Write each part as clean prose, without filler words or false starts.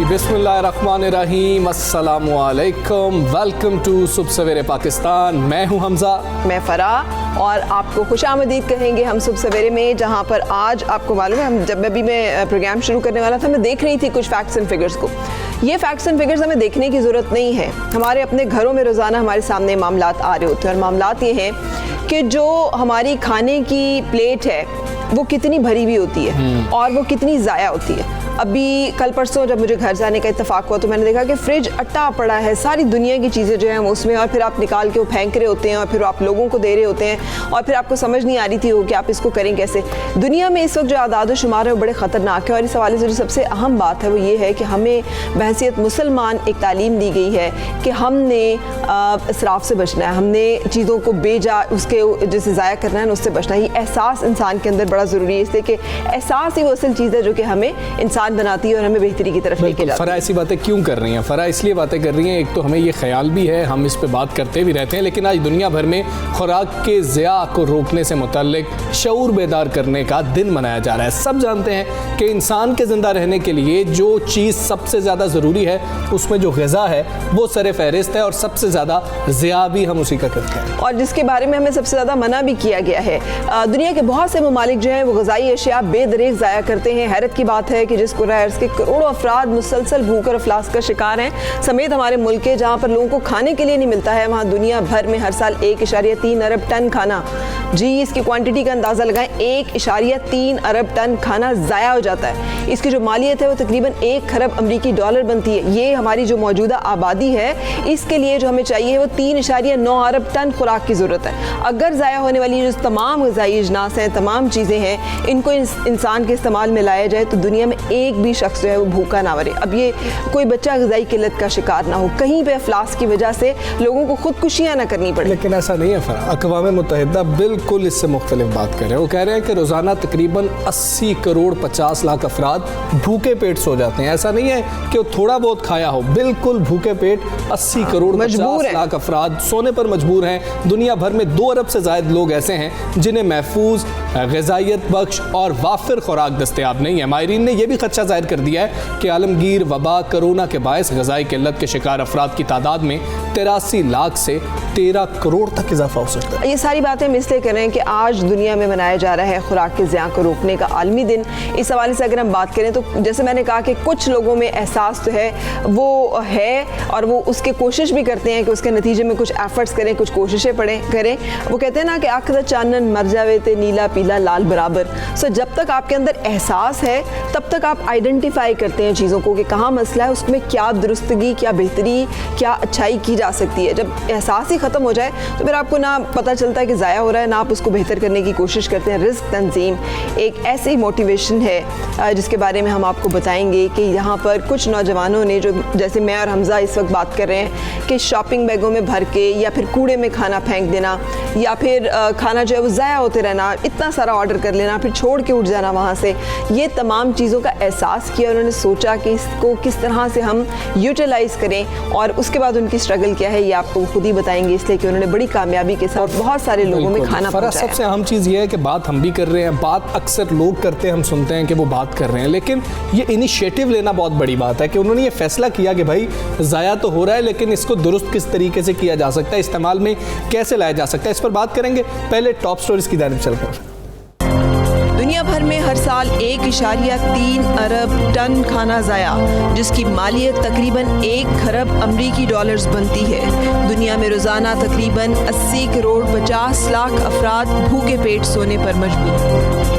बिस्मिल्लाहिर्रहमानिर्रहीम, अस्सलामु अलैकुम, वेलकम टू सुबह सवेरे पाकिस्तान। मैं हूं हमजा, मैं फ़राह और आपको खुशामदीद कहेंगे हम सुबह सवेरे में, जहां पर आज आपको मालूम है हम जब अभी मैं प्रोग्राम शुरू करने वाला था मैं देख रही थी कुछ फैक्ट्स एंड फिगर्स को। ये फैक्ट्स एंड फिगर्स हमें देखने की ज़रूरत नहीं है, हमारे अपने घरों में रोज़ाना हमारे सामने मामलात आ रहे होते हैं और मामलात ये हैं कि जो हमारी खाने की प्लेट है वो कितनी भरी हुई होती है और वो कितनी ज़ाया होती है। अभी कल परसों जब मुझे घर जाने का इत्तेफाक हुआ तो मैंने देखा कि फ्रिज अट्टा पड़ा है, सारी दुनिया की चीज़ें जो हैं उसमें, और फिर आप निकाल के वो फेंक रहे होते हैं और फिर आप लोगों को दे रहे होते हैं और फिर आपको समझ नहीं आ रही थी कि आप इसको करें कैसे। दुनिया में इस वक्त जो आदाद शुमार है वो बड़े ख़तरनाक है और इस हवाले से जो सबसे अहम बात है वो ये है कि हमें बहैसियत मुसलमान एक तालीम दी गई है कि हमने इसराफ से बचना है, हमने चीज़ों को बेजा उसके जैसे ज़ाया करना है उससे बचना है। ये एहसास इंसान के अंदर बड़ा ज़रूरी है, इसलिए कि एहसास ही वो असल चीज़ है जो कि हमें इंसान बनाती है और हमें बेहतरी की तरफ लेके जाती है। फ़राह ऐसी बातें क्यों कर रही हैं? फ़राह इसलिए बातें कर रही हैं, एक तो हमें ये ख्याल भी है, हम इस पे बात करते भी रहते हैं, लेकिन आज दुनिया भर में खुराक के ज़िया को रोकने से मुतल्लिक शऊर बेदार करने का दिन मनाया जा रहा है। सब जानते हैं कि इंसान के ज़िंदा रहने के लिए जो चीज़ सबसे ज़्यादा ज़रूरी है उसमें जो ग़िज़ा है वो सर फ़हरिस्त है और सबसे ज़्यादा ज़िया भी हम उसी का करते हैं और जिसके बारे में हमें सबसे ज़्यादा मना भी किया गया है। दुनिया के बहुत से ममालिक जो हैं वो ग़िज़ाई अशिया बेदरेक ज़ाया करते हैं। हैरत की बात है कि जिस के करोड़ों अफराद मुसलसल भूख और अफलास का शिकार हैं, समेत हमारे मुल्क के जहाँ पर लोगों को खाने के लिए नहीं मिलता है, वहाँ दुनिया भर में हर साल 1.3 अरब टन खाना, जी इसकी क्वांटिटी का अंदाज़ा लगाएं, 1.3 अरब टन खाना ज़ाया हो जाता है। इसकी जो मालियत है वो तकरीबन 1 खरब अमरीकी डॉलर बनती है। ये हमारी जो मौजूदा आबादी है इसके लिए जो हमें चाहिए वो 3.9 अरब टन खुराक की ज़रूरत है। अगर ज़ाया होने वाली जो तमाम ग़िज़ाई अजनास हैं, तमाम चीज़ें हैं, इनको इंसान के इस्तेमाल में लाया जाए तो दुनिया में एक भी शख्स जो है वो भूखा ना मरे। अब ये कोई बच्चा ग़िज़ाई किल्लत का शिकार ना हो, कहीं पे अफलास की वजह से लोगों को खुदकुशियाँ ना करनी पड़े। लेकिन ऐसा नहीं है फ़राह, अक़वाम मुत्तहिदा बिल्कुल इससे मुख्तलिफ बात कर रहे हैं। वो कह रहे हैं कि रोज़ाना तकरीबन 80 करोड़ 50 लाख अफराद भूखे पेट सो जाते हैं। ऐसा नहीं है कि वो थोड़ा बहुत खाया हो, बिल्कुल भूखे पेट 80 करोड़ 50 लाख अफराद सोने पर मजबूर हैं। दुनिया भर में 2 अरब से ज़ायद लोग ऐसे हैं जिन्हें महफूज, ग़िज़ाइयत बख्श और वाफिर खुराक दस्तयाब नहीं है। माहिरीन ने यह भी खदशा जाहिर कर दिया है कि आलमगीर वबा कोरोना के बायस ग़िज़ाई किल्लत के शिकार अफराद की तादाद में 83 लाख से 13 करोड़ तक इजाफा हो सकता है। ये सारी बातें हम इसलिए कर रहे हैं कि आज दुनिया में मनाया जा रहा है खुराक के ज़िया को रोकने का आलमी दिन। इस हवाले से अगर हम बात करें तो जैसे मैंने कहा कि कुछ लोगों में एहसास तो है वो है और वो उसके कोशिश भी करते हैं कि उसके नतीजे में कुछ एफर्ट्स करें, कुछ कोशिशें करें। वो कहते हैं ना कि आँख दा चानन मर जावे ते नीला पीला लाल बराबर। सो जब तक आपके अंदर एहसास है तब तक आप आइडेंटिफाई करते हैं चीज़ों को कि कहाँ मसला है, उसमें क्या दुरुस्तगी, क्या बेहतरी, क्या अच्छाई की जा सकती है। जब एहसास ही ख़त्म हो जाए तो फिर आपको ना पता चलता है कि ज़ाया हो रहा है, ना आप उसको बेहतर करने की कोशिश करते हैं। रिस्क तंजीम एक ऐसी मोटिवेशन है जिसके बारे में हम आपको बताएंगे कि यहाँ पर कुछ नौजवानों ने, जो जैसे मैं और हमजा इस वक्त बात कर रहे हैं कि शॉपिंग बैगों में भर के या फिर कूड़े में खाना फेंक देना या फिर खाना जो है वो ज़ाया होते रहना, इतना सारा ऑर्डर कर लेना फिर छोड़ के उठ जाना वहाँ से, ये तमाम चीज़ों का एहसास किया। उन्होंने सोचा कि इसको किस तरह से हम यूटिलाइज़ करें और उसके बाद उनकी स्ट्रगल क्या है ये आपको खुद ही बताएंगे, इसलिए कि उन्होंने बड़ी कामयाबी के साथ बहुत सारे लोगों में खाना पहुंचाया। सबसे अहम चीज़ ये है कि बात हम भी कर रहे हैं, बात अक्सर लोग करते हैं, हम सुनते हैं कि वो बात कर रहे हैं, लेकिन ये इनिशिएटिव लेना बहुत बड़ी बात है कि उन्होंने ये फैसला किया कि भाई ज़ाया तो हो रहा है लेकिन इसको दुरुस्त किस तरीके से किया जा सकता है, इस्तेमाल में कैसे लाया जा सकता है, इस पर बात करेंगे। पहले टॉप स्टोरीज की जानिब चलकर। दुनिया भर में हर साल 1.3 अरब टन खाना ज़ाया, जिसकी मालियत तकरीबन 1 खरब अमरीकी डॉलर्स बनती है। दुनिया में रोज़ाना तकरीबन 80 करोड़ 50 लाख अफराद भूखे पेट सोने पर मजबूर।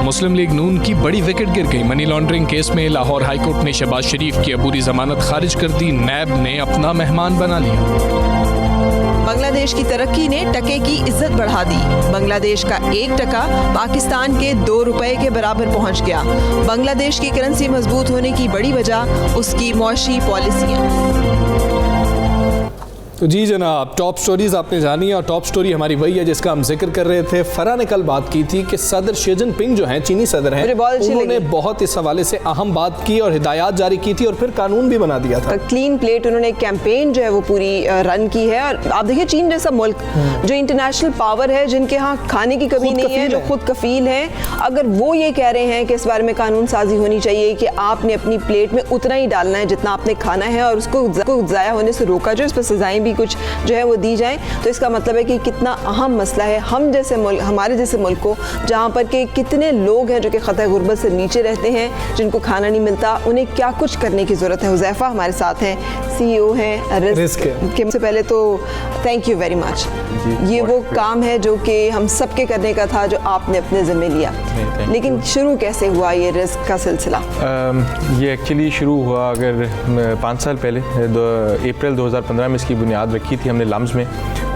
मुस्लिम लीग नून की बड़ी विकेट गिर गई। मनी लॉन्ड्रिंग केस में लाहौर हाईकोर्ट ने शहबाज शरीफ की अबूरी जमानत खारिज कर दी। नैब ने अपना मेहमान बना लिया। बांग्लादेश की तरक्की ने टके की इज्जत बढ़ा दी। बांग्लादेश का 1 टका पाकिस्तान के 2 रुपए के बराबर पहुंच गया। बांग्लादेश की करेंसी मजबूत होने की बड़ी वजह उसकी मौशी पॉलिसियां। तो जी जनाब, टॉप स्टोरीज आपने जानी है और टॉप स्टोरी हमारी वही है जिसका हम जिक्र कर रहे थे। फरा ने कल बात की थी कि सदर शी जिनपिंग जो हैं, चीनी सदर हैं, उन्होंने बहुत इस हवाले से अहम बात की और हिदायत जारी की थी और फिर कानून भी बना दिया था। क्लीन प्लेट उन्होंने एक कैंपेन जो है वो पूरी रन की है। और आप देखिए चीन जैसा मुल्क जो इंटरनेशनल पावर है, जिनके यहाँ खाने की कमी नहीं है, जो खुद कफील है, अगर वो ये कह रहे हैं कि इस बारे में कानून साजी होनी चाहिए कि आपने अपनी प्लेट में उतना ही डालना है जितना आपने खाना है और उसको ज़ाया होने से रोका जाए, उस पर सजाएं भी कुछ जो है वो दी जाएं, तो इसका मतलब है कि कितना अहम मसला है। हम जैसे मुल्क, हमारे जैसे मुल्क को जहाँ पर के कितने लोग हैं जो कि खतरे गुर्बत से नीचे रहते हैं, जिनको खाना नहीं मिलता, उन्हें क्या कुछ करने की ज़रूरत है। हुज़ैफा हमारे साथ हैं, CEO हैं रिस्क के। से पहले तो थैंक यू वेरी मच। ये वो काम है जो कि हम सबके करने का था, जो आपने अपने ज़िम्मे लिया। लेकिन शुरू कैसे हुआ ये रिस्क का सिलसिला? ये एक्चुअली शुरू हुआ अगर 5 साल पहले, अप्रैल 2015 में इसकी बुनियाद रखी थी हमने लम्स में,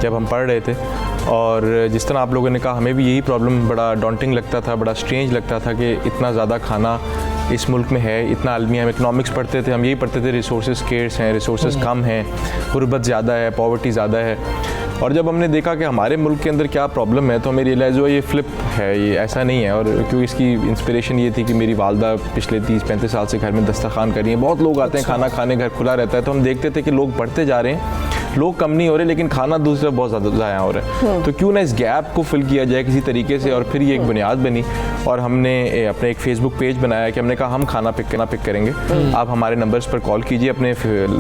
जब हम पढ़ रहे थे। और जिस तरह आप लोगों ने कहा, हमें भी यही प्रॉब्लम बड़ा डॉन्टिंग लगता था, बड़ा स्ट्रेंज लगता था कि इतना ज़्यादा खाना इस मुल्क में है, इतना आलमी। हम इकनॉमिक्स पढ़ते थे, हम यही पढ़ते थे रिसोर्सेज स्केर्स हैं, रिसोर्सेज कम हैं, गुर्बत ज़्यादा है, पॉवर्टी ज़्यादा है। और जब हमने देखा कि हमारे मुल्क के अंदर क्या प्रॉब्लम है, तो हमें रियलाइज़ हुआ ये फ्लिप है, ये ऐसा नहीं है। और क्योंकि इसकी इंस्पिरेशन ये थी कि मेरी वालदा पिछले 30-35 साल से घर में दस्तरखान कर रही हैं, बहुत लोग आते हैं खाना खाने, घर खुला रहता है, तो हम देखते थे कि लोग बढ़ते जा रहे हैं, लोग कम नहीं हो रहे, लेकिन खाना दूसरा बहुत ज़्यादा ज़ाया हो रहा है। तो क्यों ना इस गैप को फिल किया जाए किसी तरीके से। और फिर ये एक बुनियाद बनी और हमने अपने एक फेसबुक पेज बनाया कि हमने कहा हम खाना पिक करेंगे, आप हमारे नंबर्स पर कॉल कीजिए। अपने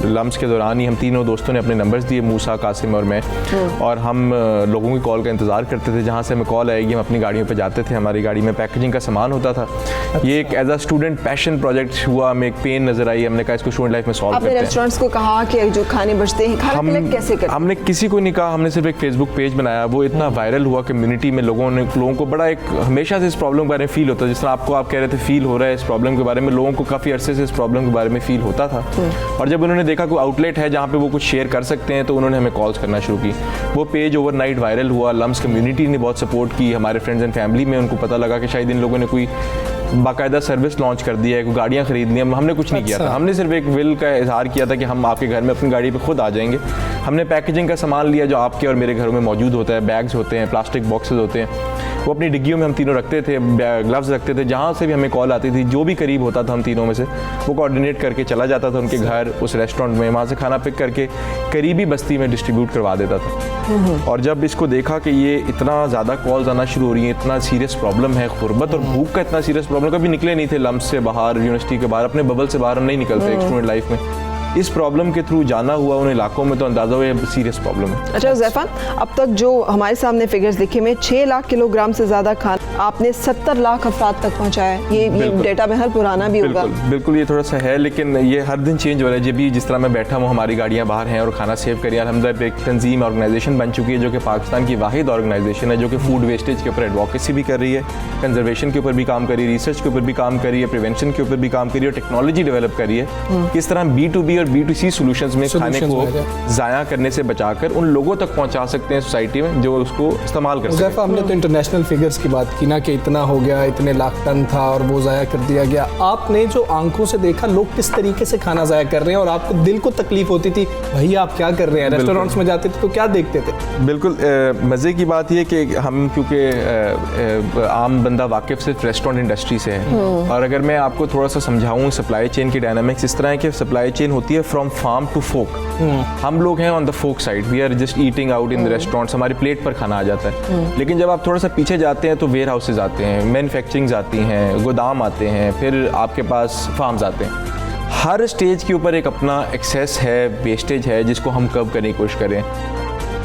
लम्स के दौरान ही हम तीनों दोस्तों ने अपने नंबर्स दिए, मूसा, कासिम और मैं, और हम लोगों की कॉल का इंतज़ार करते थे। जहाँ से हमें कॉल आएगी हम अपनी गाड़ियों पर जाते थे, हमारी गाड़ी में पैकेजिंग का सामान होता था। ये एक as a student passion project हुआ, हमें एक पेन नज़र आई, हमने कहा इसको स्टूडेंट लाइफ में सॉल्व करते हैं। रेस्टोरेंट्स को कहा कि जो खाने बचते हैं खाना कैसे करते हैं? हमने किसी को नहीं कहा, हमने सिर्फ एक फेसबुक पेज बनाया। वो इतना वायरल हुआ कम्युनिटी में, लोगों को बड़ा एक हमेशा से इस प्रॉब्लम के बारे में फील होता है, जिस तरह आपको आप कह रहे थे फील हो रहा है इस प्रॉब्लम के बारे में, लोगों को काफ़ी अरसे से इस प्रॉब्लम के बारे में फील होता था। और जब उन्होंने देखा कोई आउटलेट है जहाँ पे वो कुछ शेयर कर सकते हैं, तो उन्होंने हमें कॉल्स करना शुरू की। वो पेज ओवरनाइट वायरल हुआ, लम्स कम्युनिटी ने बहुत सपोर्ट की, हमारे फ्रेंड्स एंड फैमिली में उनको पता लगा कि शायद इन लोगों ने कोई बाकायदा सर्विस लॉन्च कर दिया है, कोई गाड़ियाँ खरीद ली। हमने कुछ नहीं किया था, हमने सिर्फ एक विल का इजहार किया था कि हम आपके घर में अपनी गाड़ी पे खुद आ जाएंगे। हमने पैकेजिंग का सामान लिया जो आपके और मेरे घरों में मौजूद होता है, बैग्स होते हैं, प्लास्टिक बॉक्सेस होते हैं, वो अपनी डिग्गियों में हम तीनों रखते थे, ग्लव्स रखते थे। जहाँ से भी हमें कॉल आती थी, जो भी करीब होता था हम तीनों में से, वो कोऑर्डिनेट करके चला जाता था उनके घर, उस रेस्टोरेंट में, वहाँ से खाना पिक करके करीबी बस्ती में डिस्ट्रीब्यूट करवा देता था। और जब इसको देखा कि ये इतना ज़्यादा कॉल्स आना शुरू हो रही हैं, इतना सीरियस प्रॉब्लम है, गुर्बत और भूख का इतना सीरियस प्रॉब्लम, कभी निकले नहीं थे लम्स से बाहर, यूनिवर्सिटी के बाहर, अपने बबल से बाहर हम नहीं निकलते एक स्टूडेंट लाइफ में। इस प्रॉब्लम के थ्रू जाना हुआ उन इलाकों में, तो अंदाज़ा हुआ ये सीरियस प्रॉब्लम है। अच्छा हुज़ैफा, अब तक जो हमारे सामने फिगर्स दिखे में 6 लाख किलोग्राम से ज़्यादा खाना आपने 70 लाख अफराद तक पहुँचाया है। ये डेटा बेहद पुराना भी होगा। बिल्कुल ये थोड़ा सा है, लेकिन ये हर दिन चेंज हो रहा है। जब भी जिस तरह मैं बैठा हूँ, हमारी गाड़ियाँ बाहर हैं और खाना सेव करिए, अल्हम्दुलिल्लाह एक तंजीम ऑर्गेनाइजेशन बन चुकी है जो कि पाकिस्तान की वाहिद ऑर्गेनाइजेशन है जो कि फूड वेस्टेज के ऊपर एडवोकेसी भी कर रही है, कंजर्वेशन के ऊपर भी काम कर रही है, रिसर्च के ऊपर भी काम कर रही है, प्रिवेंशन के ऊपर भी काम कर रही है, टेक्नोलॉजी डेवलप कर रही है। किस तरह B2B और B2C सोल्यूशंस में खाने को ज़ाया करने से बचाकर उन लोगों तक पहुंचा सकते हैं सोसाइटी में जो उसको इस्तेमाल कर सकते हैं। हमने तो इंटरनेशनल फिगर्स की बात की ना कि इतना हो गया, इतने लाख टन था और वो ज़ाया कर दिया गया। आपने जो आंखों से देखा लोग किस तरीके से खाना ज़ाया कर रहे हैं और आपको दिल को तकलीफ होती थी, भैया आप क्या कर रहे हैं? रेस्टोरेंट्स में जाते थे तो क्या देखते थे? बिल्कुल मज़े की बात यह कि हम क्योंकि आम बंदा वाकिफ सिर्फ रेस्टोरेंट इंडस्ट्री से है, और अगर मैं आपको थोड़ा सा समझाऊँ सप्लाई चेन की डायनामिक्स, इस तरह है कि सप्लाई चेन होती है फ्रॉम फार्म टू फोक। हम लोग हैं on the fork side, we are just eating out in the restaurants, हमारी प्लेट पर खाना आ जाता है। लेकिन जब आप थोड़ा सा पीछे जाते हैं तो वेयर हाउसेज आते हैं, मैन्युफैक्चरिंग आती हैं, गोदाम आते हैं, फिर आपके पास फार्म्स आते हैं। हर स्टेज के ऊपर एक अपना एक्सेस है, वेस्टेज है, जिसको हम कब करने की कोशिश करें।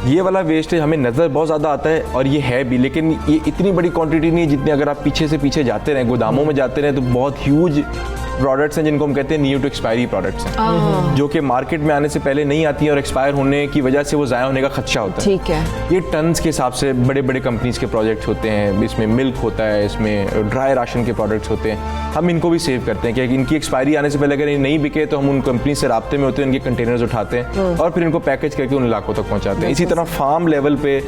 ये वाला वेस्टेज हमें नज़र बहुत ज़्यादा आता है और ये है भी, लेकिन ये इतनी बड़ी क्वांटिटी नहीं है जितनी अगर आप पीछे से पीछे जाते रहें, गोदामों में जाते रहें, तो बहुत ह्यूज प्रोडक्ट्स हैं जिनको हम कहते हैं न्यू टू एक्सपायरी प्रोडक्ट्स हैं, जो कि मार्केट में आने से पहले नहीं आती हैं और एक्सपायर होने की वजह से वो ज़ाया होने का खदशा होता है। ठीक है। ये टन्स के हिसाब से बड़े बड़े कंपनीज के प्रोजेक्ट्स होते हैं, इसमें मिल्क होता है, इसमें ड्राई राशन के प्रोडक्ट्स होते हैं। हम इनको भी सेव करते हैं कि इनकी एक्सपायरी आने से पहले अगर ये नहीं बिके तो हम उन कंपनी से राब्ते में होते हैं, इनके कंटेनर्स उठाते हैं और फिर इनको पैकेज करके उन इलाकों तक पहुँचाते हैं। इसी तरह फार्म लेवल पे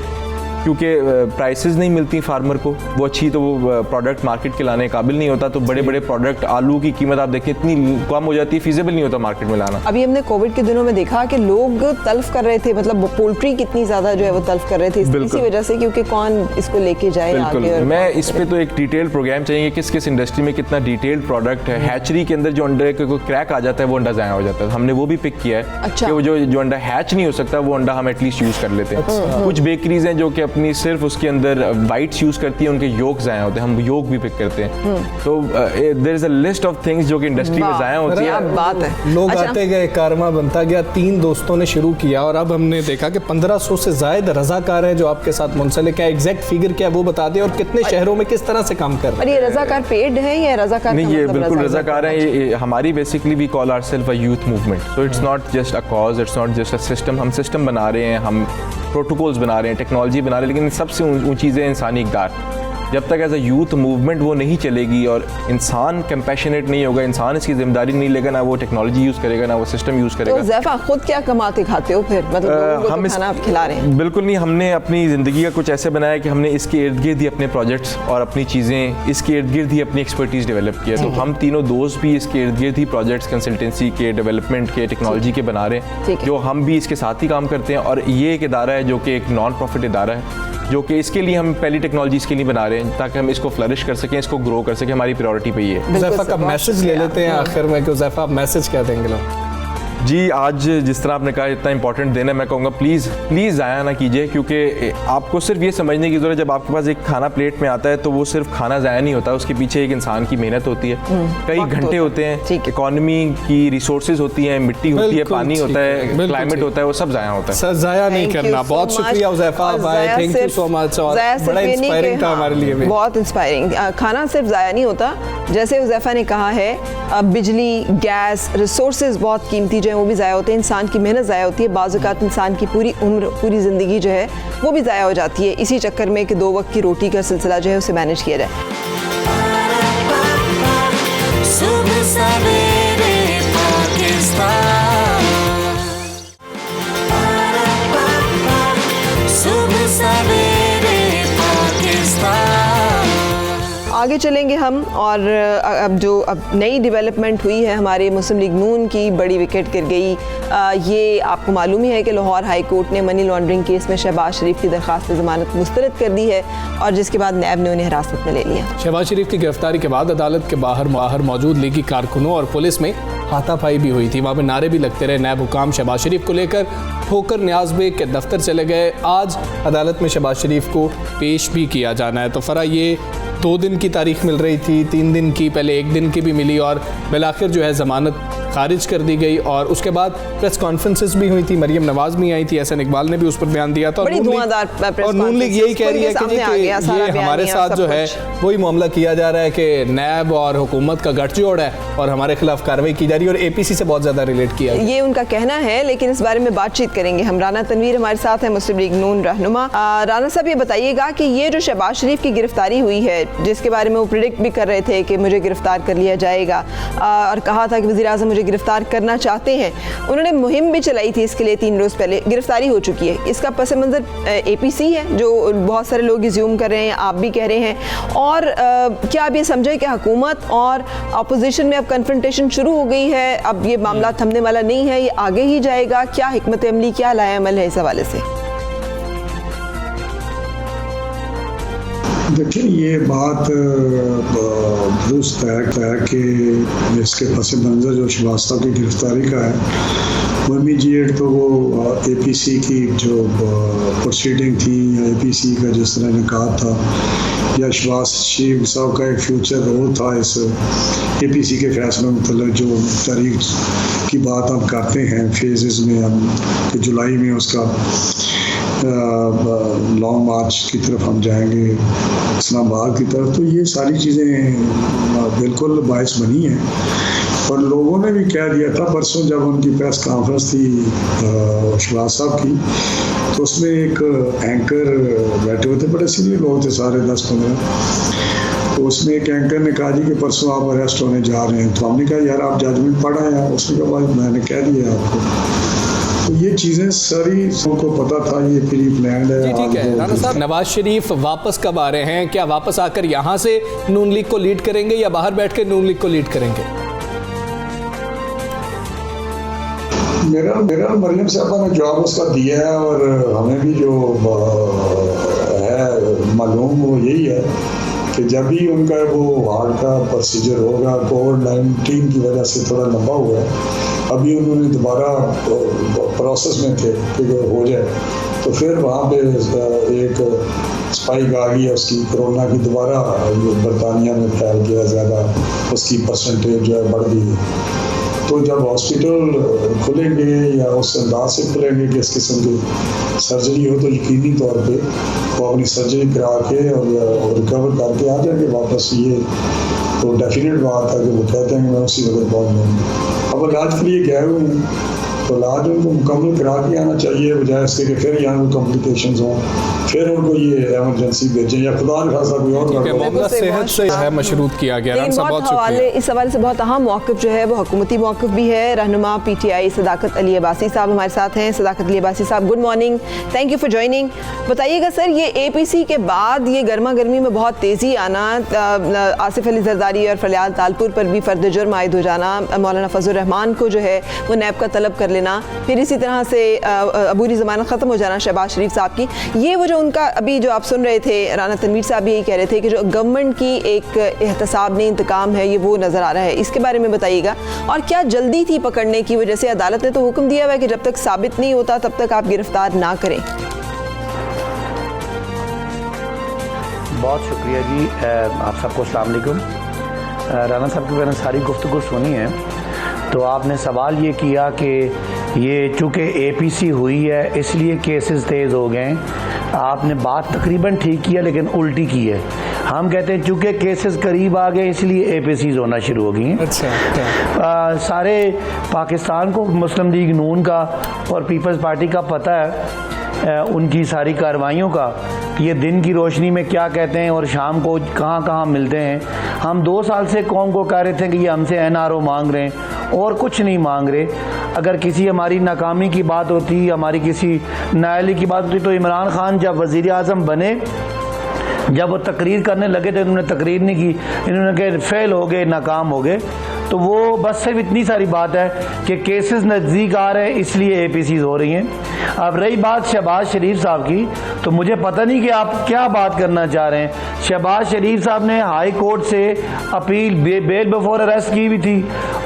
क्योंकि प्राइसेस नहीं मिलती फार्मर को वो अच्छी, तो वो प्रोडक्ट मार्केट के लाने काबिल नहीं होता। तो बड़े बड़े प्रोडक्ट, आलू की कीमत आप देखें इतनी कम हो जाती है, फीजेबल नहीं होता मार्केट में लाना। अभी हमने कोविड के दिनों में देखा कि लोग तल्फ कर रहे थे, मतलब पोल्ट्री कितनी ज़्यादा जो है वो तल्फ कर रहे थे इसी वजह से, क्योंकि कौन इसको लेके जाए आगे। मैं इस पे तो एक डिटेल प्रोग्राम चाहिए, किस किस इंडस्ट्री में कितना डिटेल्ड प्रोडक्ट है। हैचरी के अंदर जो अंडे को क्रैक आ जाता है वो अंडा ज़ाया हो जाता है, हमने वो भी पिक किया है। अच्छा। कि वो जो अंडा हैच नहीं हो सकता वो अंडा हम एटलीस्ट यूज़ कर लेते हैं। कुछ बेकरीज हैं जो कि अपनी सिर्फ उसके अंदर वाइट्स यूज़ करती है, उनके योग ज़ाया होते हैं, हम योग भी पिक करते हैं। तो there is a list of things जो कि इंडस्ट्री में ज़ाया होती है। बात है, लोग आते गए, कारवा बनता गया। 3 दोस्तों ने शुरू किया और अब हमने देखा कि 1500 से ज़ायद रज़ाकार हैं जो आपके साथ मुंसलिक है। एग्जैक्ट फिगर क्या है वो बता दें, और कितने शहरों में किस तरह से काम कर रहे हैं। और ये रज़ाकार पेड है या रज़ाकार? नहीं, ये बिल्कुल रज़ाकार है। ये हमारी basically we call ourselves a youth movement. So it's not just a cause, it's not just a system. हम सिस्टम बना रहे हैं, हम प्रोटोकॉल्स बना रहे हैं, टेक्नोलॉजी बना रहे हैं, लेकिन सबसे ऊँची चीज़ है इंसानी इक़दार। जब तक एज अ यूथ मूवमेंट वो नहीं चलेगी और इंसान कंपैशनेट नहीं होगा, इंसान इसकी जिम्मेदारी नहीं लेगा, ना वो टेक्नोलॉजी यूज़ करेगा, ना वो सिस्टम यूज़ करेगा। तो ज़ैफ़ा खुद क्या कमाते खाते हो फिर, मतलब लोगों को तो खाना आप खिला रहे हैं? बिल्कुल नहीं, हमने अपनी ज़िंदगी का कुछ ऐसे बनाया कि हमने इसके इर्द गिर्द ही अपने प्रोजेक्ट्स और अपनी चीज़ें, इसके इर्द गिर्द ही अपनी एक्सपर्टीज़ डेवलप किया। तो हम तीनों दोस्त भी इसके इर्द गिर्द ही प्रोजेक्ट्स कंसल्टेंसी के, डेवलपमेंट के, टेक्नोलॉजी के बना रहे हैं, जो हम भी इसके साथ ही काम करते हैं। और ये एक इदारा है जो कि एक नॉन प्रॉफिट इदारा है, जो कि इसके लिए हम पहली टेक्नोलॉजी इसके लिए बना रहे हैं ताकि हम इसको फ्लरिश कर सकें, इसको ग्रो कर सकें। हमारी प्रायोरिटी पे ये है। ज़ैफ़ा का मैसेज ले लेते हैं आखिर में, कि ज़ैफ़ा आप मैसेज क्या देंगे लोग? जी, आज जिस तरह आपने कहा इतना इंपॉर्टेंट दिन है, मैं कहूँगा प्लीज़ ज़ाया ना कीजिए, क्योंकि आपको सिर्फ ये समझने की ज़रूरत है, जब आपके पास एक खाना प्लेट में आता है तो वो सिर्फ खाना ज़ाया नहीं होता, उसके पीछे एक इंसान की मेहनत होती है, कई घंटे होते हैं, इकॉनमी की रिसोर्सेज होती हैं, मिट्टी होती है, पानी होता है, क्लाइमेट होता है, वो सब ज़ाया होता है। सर ज़ाया नहीं करना। बहुत शुक्रिया ज़ैफ़ा भाई, थैंक यू सो मच। और बड़ा इंस्पायरिंग था हमारे लिए भी, बहुत इंस्पायरिंग। खाना सिर्फ ज़ाया नहीं होता, जैसे ज़ैफ़ा ने कहा है, बिजली, गैस, रिसोर्सेज बहुत कीमती जो है वो भी ज़ाया होते हैं, इंसान की मेहनत ज़ाया होती है, बाज़ औक़ात इंसान की पूरी उम्र, पूरी ज़िंदगी जो है वो भी ज़ाया हो जाती है इसी चक्कर में कि 2 वक्त की रोटी का सिलसिला जो है उसे मैनेज किया जाए। सुबह सवेरे पाकिस्तान, सुबह सवेरे पाकिस्तान। आगे चलेंगे हम, और अब नई डेवलपमेंट हुई है हमारे मुस्लिम लीग नून की, बड़ी विकेट गिर गई। ये आपको मालूम ही है कि लाहौर हाई कोर्ट ने मनी लॉन्ड्रिंग केस में शहबाज शरीफ की दरख्वास्त ज़मानत मुस्तरद कर दी है, और जिसके बाद नैब ने उन्हें हिरासत में ले लिया। शहबाज शरीफ की गिरफ्तारी के बाद अदालत के बाहर मौजूद लीगी कारकुनों और पुलिस में हाथापाई भी हुई थी। वहाँ पे नारे भी लगते रहे। नैब हुकाम शहबाज शरीफ को लेकर ठोकर न्याज बेग के दफ्तर चले गए। आज अदालत में शहबाज शरीफ को पेश भी किया जाना है। तो फरा ये 2 दिन की तारीख मिल रही थी, 3 दिन की, पहले 1 दिन की भी मिली, और बिलाखिर जो है ज़मानत खारिज कर दी गई। और उसके बाद प्रेस कॉन्फ्रेंसेस भी हुई थी, मरीम नवाज भी आई थी, एहसन इकबाल ने भी उस पर बयान दिया था। और नून लीग यही कह रही है कि ये हमारे साथ जो है वही मामला किया जा रहा है कि नैब और हुकूमत का गठजोड़ है और हमारे खिलाफ कार्रवाई की जा रही है, और APC से बहुत ज़्यादा रिलेट किया, ये उनका कहना है। लेकिन इस बारे में बातचीत करेंगे हम। राना तनवीर हमारे साथ है, मुस्लिम लीग नून रहनुमा। राना साहब, ये बताइएगा कि ये जो शहबाज शरीफ की गिरफ्तारी हुई है, जिसके बारे में वो प्रिडिक्ट भी कर रहे थे कि मुझे गिरफ्तार कर लिया जाएगा, और कहा था कि वज़ीर आज़म मुझे गिरफ्तार करना चाहते हैं, उन्होंने मुहिम भी चलाई थी इसके लिए। 3 रोज़ पहले गिरफ्तारी हो चुकी है। इसका पस मंज़र APC है, जो बहुत सारे लोग इज्यूम कर रहे हैं, आप भी कह रहे हैं। और क्या आप ये समझे कि हुकूमत और अपोजिशन में अब कन्फ्रंटेशन शुरू हो गई है, अब ये मामला थमने वाला नहीं है, ये आगे ही जाएगा? क्या हिकमत अमली, क्या लाया अमल है इस हवाले से? देखिए, ये बात दुरुस्त है कि इसके पस मंज़र जो शहबाज साहब की गिरफ्तारी का है, वो इमीडिएट तो वो APC की जो प्रोसीडिंग थी, या APC का जिस तरह ने कहा था, या शहबाज शरीफ साहब का एक फ्यूचर रोल था इस APC के फैसलों में, मतलब जो तारीख की बात हम करते हैं फेजेस में, हम कि जुलाई में उसका लॉन्ग मार्च की तरफ हम जाएंगे, इस्लामाबाद की तरफ। तो ये सारी चीज़ें बिल्कुल बायस बनी हैं, और लोगों ने भी कह दिया था परसों जब उनकी प्रेस कॉन्फ्रेंस थी शहबाज साहब की, तो उसमें एक एंकर बैठे हुए थे, बड़े सीनियर लोग थे सारे, 10-15। तो उसमें एक एंकर ने कहा जी कि परसों आप अरेस्ट होने जा रहे हैं। तो हमने कहा यार आप जजमेंट पढ़ा है? उसने कहा मैंने कह दिया आपको। तो ये चीज़ें सारी सबको पता था, ये प्री प्लान्ड है। जी ठीक है राना साहब, नवाज शरीफ वापस कब आ रहे हैं? क्या वापस आकर यहाँ से नून लीग को लीड करेंगे या बाहर बैठ के नून लीग को लीड करेंगे? मेरा मरियम साहबा ने जवाब उसका दिया है और हमें भी जो है मालूम वो यही है कि जब भी उनका वो हार्ट का प्रोसीजर होगा, कोविड-19 की वजह से थोड़ा लंबा हुआ है, अभी उन्होंने दोबारा प्रोसेस में थे कि हो जाए, तो फिर वहाँ पे एक स्पाइक आ गई है उसकी, कोरोना की, दोबारा बरतानिया में फैल गया ज़्यादा, उसकी परसेंटेज जो है बढ़ गई है। तो जब हॉस्पिटल खुलेंगे या उस अंदाज से खुलेंगे कि इस किस्म की सर्जरी हो, तो यकीनी तौर पे वो अपनी सर्जरी करा के और रिकवर करके आ जाएंगे वापस। ये तो डेफिनेट बात है कि वो कहते हैं कि मैं उसी वक्त पहुँच जाऊँगा। अब इलाज के लिए गए हुए हैं तो इलाज उनको मुकम्मल करा के आना चाहिए, बजाय इसके कि फिर यहाँ कॉम्प्लिकेशंस हों, फिर उनको ये एमरजेंसी भेजें या खुदा न खासा कोई और मामला सेहत से है मशरूत किया गया। लेकिन बहुत हवाले, इस हवाले से बहुत अहम मौक़िफ़ जो है वो हुकूमती मौक़िफ़ भी है। रहनुमा PTI सदाकत अली अब्बासी साहब हमारे साथ हैं। सदाकत अली अब्बासी साहब, good morning, thank you for joining. बताइएगा सर, ये APC के बाद ये गर्मा गर्मी में बहुत तेज़ी आना, आसिफ अली जरदारी और फलियाल तालपुर पर भी फर्द जुर्म आयद हो जाना, मौलाना फजल रहमान को जो है वो नैब का तलब कर लेना, फिर इसी तरह से अबूरी ज़मानत ख़त्म हो जाना शहबाज शरीफ साहब की, ये वो जो उनका अभी जो आप सुन रहे थे, राना तनवीर साहब भी यही कह रहे थे कि जो गवर्नमेंट की एक एहतसाब ने इंतकाम है ये वो नज़र आ रहा है, इसके बारे में बताइएगा। और क्या जल्दी थी पकड़ने की वजह से? अदालत ने तो हुक्म दिया हुआ है कि जब तक साबित नहीं होता तब तक आप गिरफ्तार ना करें। बहुत शुक्रिया जी, आप सबको अस्सलाम वालेकुम। राना साहब की मैंने सारी गुफ्तगू सुनी है, तो आपने सवाल ये किया कि ये चूँकि APC हुई है इसलिए केसेस तेज़ हो गए। आपने बात तकरीबन ठीक किया लेकिन उल्टी की है। हम कहते हैं चूँकि केसेस करीब आ गए इसलिए APCs होना शुरू हो गई हैं। अच्छा, सारे पाकिस्तान को मुस्लिम लीग नून का और पीपल्स पार्टी का पता है उनकी सारी कार्रवाइयों का, कि ये दिन की रोशनी में क्या कहते हैं और शाम को कहाँ कहाँ मिलते हैं। हम 2 साल से कौम को कह रहे थे कि ये हमसे NRO मांग रहे हैं और कुछ नहीं मांग रहे। अगर किसी हमारी नाकामी की बात होती, हमारी किसी नाअहली की बात होती, तो इमरान खान जब वज़ीर आज़म बने, जब वो तकरीर करने लगे थे उन्होंने तकरीर नहीं की, इन्होंने कहा फेल हो गए, नाकाम हो गए। तो वो बस सिर्फ इतनी सारी बात है कि केसेस नज़दीक आ रहे हैं इसलिए APCs हो रही हैं। अब रही बात शहबाज शरीफ साहब की, तो मुझे पता नहीं कि आप क्या बात करना चाह रहे हैं। शहबाज शरीफ साहब ने हाई कोर्ट से अपील बेल बिफोर अरेस्ट की भी थी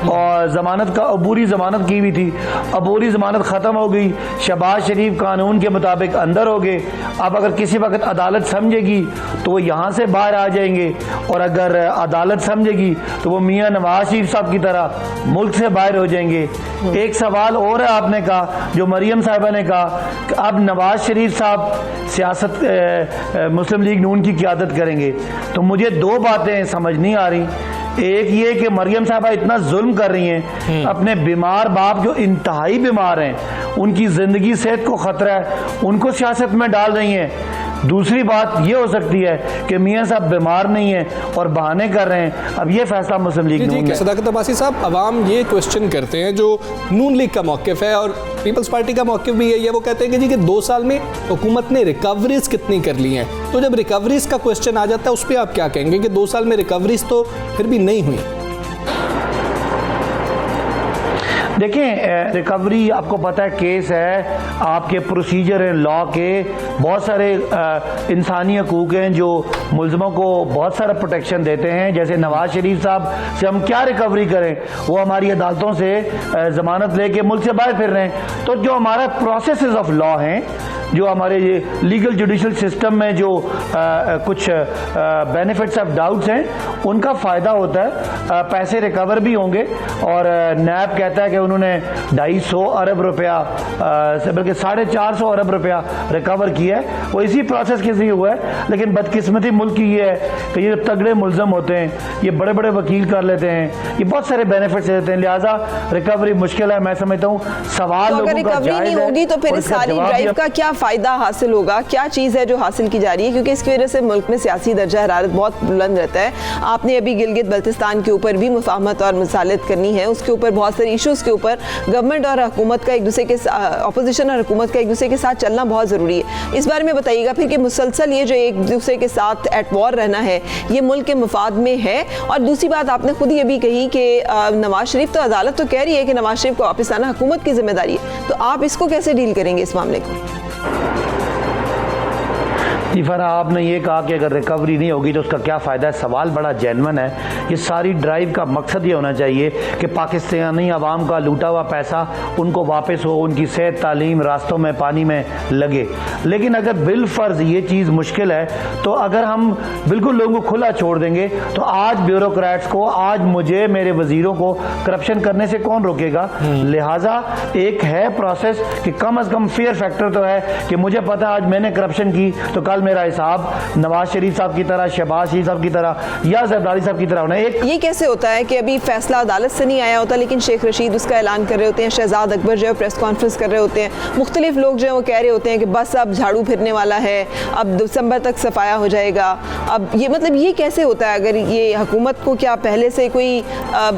और ज़मानत का अबूरी ज़मानत की भी थी। अबूरी ज़मानत ख़त्म हो गई, शहबाज शरीफ कानून के मुताबिक अंदर हो गए। अब अगर किसी वक्त अदालत समझेगी तो वो यहाँ से बाहर आ जाएंगे, और अगर अदालत समझेगी तो वो मियाँ नवाज शरीफ साहब की तरह मुल्क से बाहर हो जाएंगे। एक सवाल और है, आपने कहा, जो मरियम साहिबा ने कहा कि अब नवाज शरीफ साहब सियासत मुस्लिम लीग नून की क़यादत करेंगे, तो मुझे 2 बातें समझ नहीं आ रही। एक ये कि मरियम साहबा इतना जुल्म कर रही हैं, अपने बीमार बाप जो इंतहाई बीमार हैं, उनकी ज़िंदगी सेहत को ख़तरा है, उनको सियासत में डाल रही हैं। दूसरी बात ये हो सकती है कि मियाँ साहब बीमार नहीं हैं और बहाने कर रहे हैं। अब ये फैसला मुस्लिम लीग नून है। सदाकत अब्बासी साहब, अवाम ये क्वेश्चन करते हैं, जो नून लीग का मौक़िफ़ है और पीपल्स पार्टी का मौक़िफ़ भी है, ये वो कहते हैं कि जी कि 2 साल में हुकूमत ने रिकवरीज कितनी कर ली हैं। तो जब रिकवरीज का क्वेश्चन आ जाता है उस पर आप क्या कहेंगे कि 2 साल में रिकवरीज तो फिर भी नहीं हुई? देखें, रिकवरी आपको पता है केस है, आपके प्रोसीजर हैं लॉ के, बहुत सारे इंसानी हकूक़ हैं जो मुल्ज़मों को बहुत सारा प्रोटेक्शन देते हैं। जैसे नवाज शरीफ साहब से हम क्या रिकवरी करें, वो हमारी अदालतों से ज़मानत लेके मुल्क से बाहर फिर रहे हैं। तो जो हमारा प्रोसेसेस ऑफ लॉ हैं, जो हमारे ये लीगल जुडिशल सिस्टम में जो कुछ बेनिफिट्स ऑफ डाउट्स हैं, उनका फ़ायदा होता है, पैसे रिकवर भी होंगे। और नैब कहता है कि उन्होंने 250 अरब रुपया से बल्कि 450 अरब रुपया रिकवर किया है, वो इसी प्रोसेस के लिए हुआ है। लेकिन बदकिस्मती मुल्क की ये है कि ये तगड़े मुल्ज़म होते हैं, ये बड़े बड़े वकील कर लेते हैं, ये बहुत सारे बेनिफिट्स देते हैं, लिहाजा रिकवरी मुश्किल है। मैं समझता हूँ सवाल तो अगर रिकवरी नहीं होगी तो फिर इस सारी ड्राइव का क्या फ़ायदा हासिल होगा? क्या चीज़ है जो हासिल की जा रही है? क्योंकि इसकी वजह से मुल्क में सियासी दर्जा हरारत बहुत बुलंद रहता है, आपने अभी गिलगित बल्तिस्तान के ऊपर भी मुफाहमत और मुसालत करनी है, उसके ऊपर बहुत सारे इश्यूज़ के ऊपर गवर्नमेंट और हुकूमत का एक दूसरे के अपोजिशन और हुकूमत का एक दूसरे के साथ चलना बहुत ज़रूरी है। इस बारे में बताइएगा फिर कि मुसलसल ये जो एक दूसरे के साथ एट वॉर रहना है ये मुल्क के मफाद में है। और दूसरी बात आपने खुद ही अभी कही कि नवाज शरीफ तो अदालत तो कह रही है कि नवाज शरीफ को वापस आना हुकूमत की जिम्मेदारी है, तो आप इसको कैसे डील करेंगे इस मामले को? जी फरा, आपने ये कहा कि अगर रिकवरी नहीं होगी तो उसका क्या फ़ायदा है। सवाल बड़ा जेन्युइन है। ये सारी ड्राइव का मकसद ये होना चाहिए कि पाकिस्तानी आवाम का लूटा हुआ पैसा उनको वापस हो, उनकी सेहत, तालीम, रास्तों में, पानी में लगे। लेकिन अगर बिलफर्ज ये चीज़ मुश्किल है तो अगर हम बिल्कुल लोगों को खुला छोड़ देंगे तो आज ब्यूरोक्रेट्स को, आज मुझे, मेरे वजीरों को करप्शन करने से कौन रोकेगा। लिहाजा एक है प्रोसेस कि कम अज़ कम फेयर फैक्टर तो है कि मुझे पता है आज मैंने करप्शन की तो कल मेरा हिसाब नवाज शरीफ साहब की तरह, शहबाज शरीफ साहब की तरह या जरदारी साहब की तरह होना। एक ये कैसे होता है कि अभी फैसला अदालत से नहीं आया होता लेकिन शेख रशीद उसका ऐलान कर रहे होते हैं, शहजाद अकबर जो है प्रेस कॉन्फ्रेंस कर रहे होते हैं, मुख्तलिफ लोग जो है वो कह रहे होते हैं कि बस अब झाड़ू फिरने वाला है, अब दिसंबर तक सफाया हो जाएगा। अब ये मतलब ये कैसे होता है? अगर ये हुकूमत को क्या पहले से कोई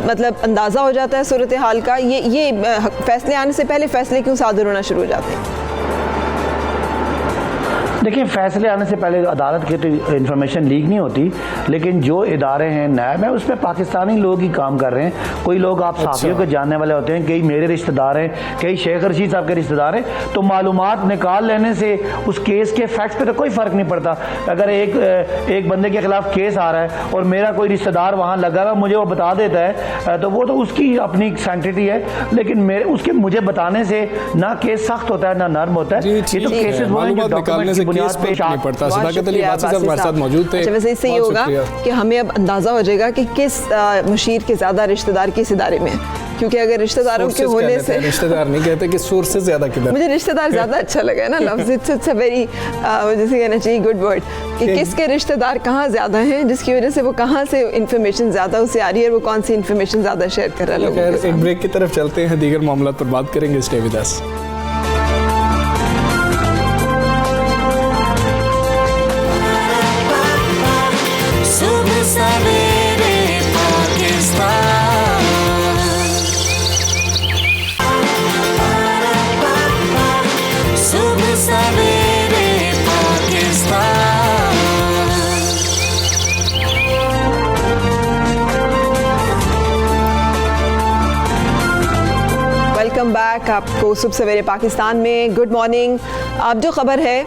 मतलब अंदाज़ा हो जाता है सूरत हाल का? ये फैसले आने से पहले फैसले क्यों सादर होना शुरू हो जाते हैं? देखिए, फैसले आने से पहले अदालत की तो इन्फॉर्मेशन लीक नहीं होती, लेकिन जो इदारे हैं नैब है उसमें पाकिस्तानी लोग ही काम कर रहे हैं। कोई लोग आप साफियों के जानने वाले होते हैं, कई मेरे रिश्तेदार हैं, कई शेख रशीद साहब के रिश्तेदार हैं, तो मालूमात निकाल लेने से उस केस के फैक्ट्स पे तो कोई फ़र्क नहीं पड़ता। अगर एक बंदे के खिलाफ केस आ रहा है और मेरा कोई रिश्तेदार वहाँ लगा हुआ मुझे वो बता देता है तो वो तो उसकी अपनी सैंक्टिटी है, लेकिन उसके मुझे बताने से ना केस सख्त होता है ना नर्म होता है। ये तो केसेस वो हैं जो डॉक्यूमेंट की केस पे नहीं पड़ता। सदाकत अली वासी साहब हमारे साथ मौजूद थे। अच्छा, वैसे इससे ये होगा कि हमें अब अंदाजा हो जाएगा कि किस मुशीर के ज्यादा रिश्तेदार किस इदारे में है, क्योंकि अगर रिश्तेदारों के होने से रिश्तेदार नहीं कहते कि सोर्सेज ज्यादा किधर। मुझे रिश्तेदार ज्यादा अच्छा लगा है ना लफ्ज़, इट्स अ वेरी जैसे कहना चाहिए गुड वर्ड कि किसके रिश्तेदार कहाँ ज्यादा हैं, जिसकी वजह से वो कहाँ से इंफॉर्मेशन ज्यादा उसे आ रही है, वो कौन सी इंफॉर्मेशन ज्यादा शेयर कर रहा है। एक ब्रेक की तरफ चलते हैं, दीगर मामलों पर बात करेंगे। Stay with us. सवेरे पाकिस्तान, सुबह सवेरे पाकिस्तान। वेलकम बैक आपको सुबह सवेरे पाकिस्तान में। Good morning. अब जो खबर है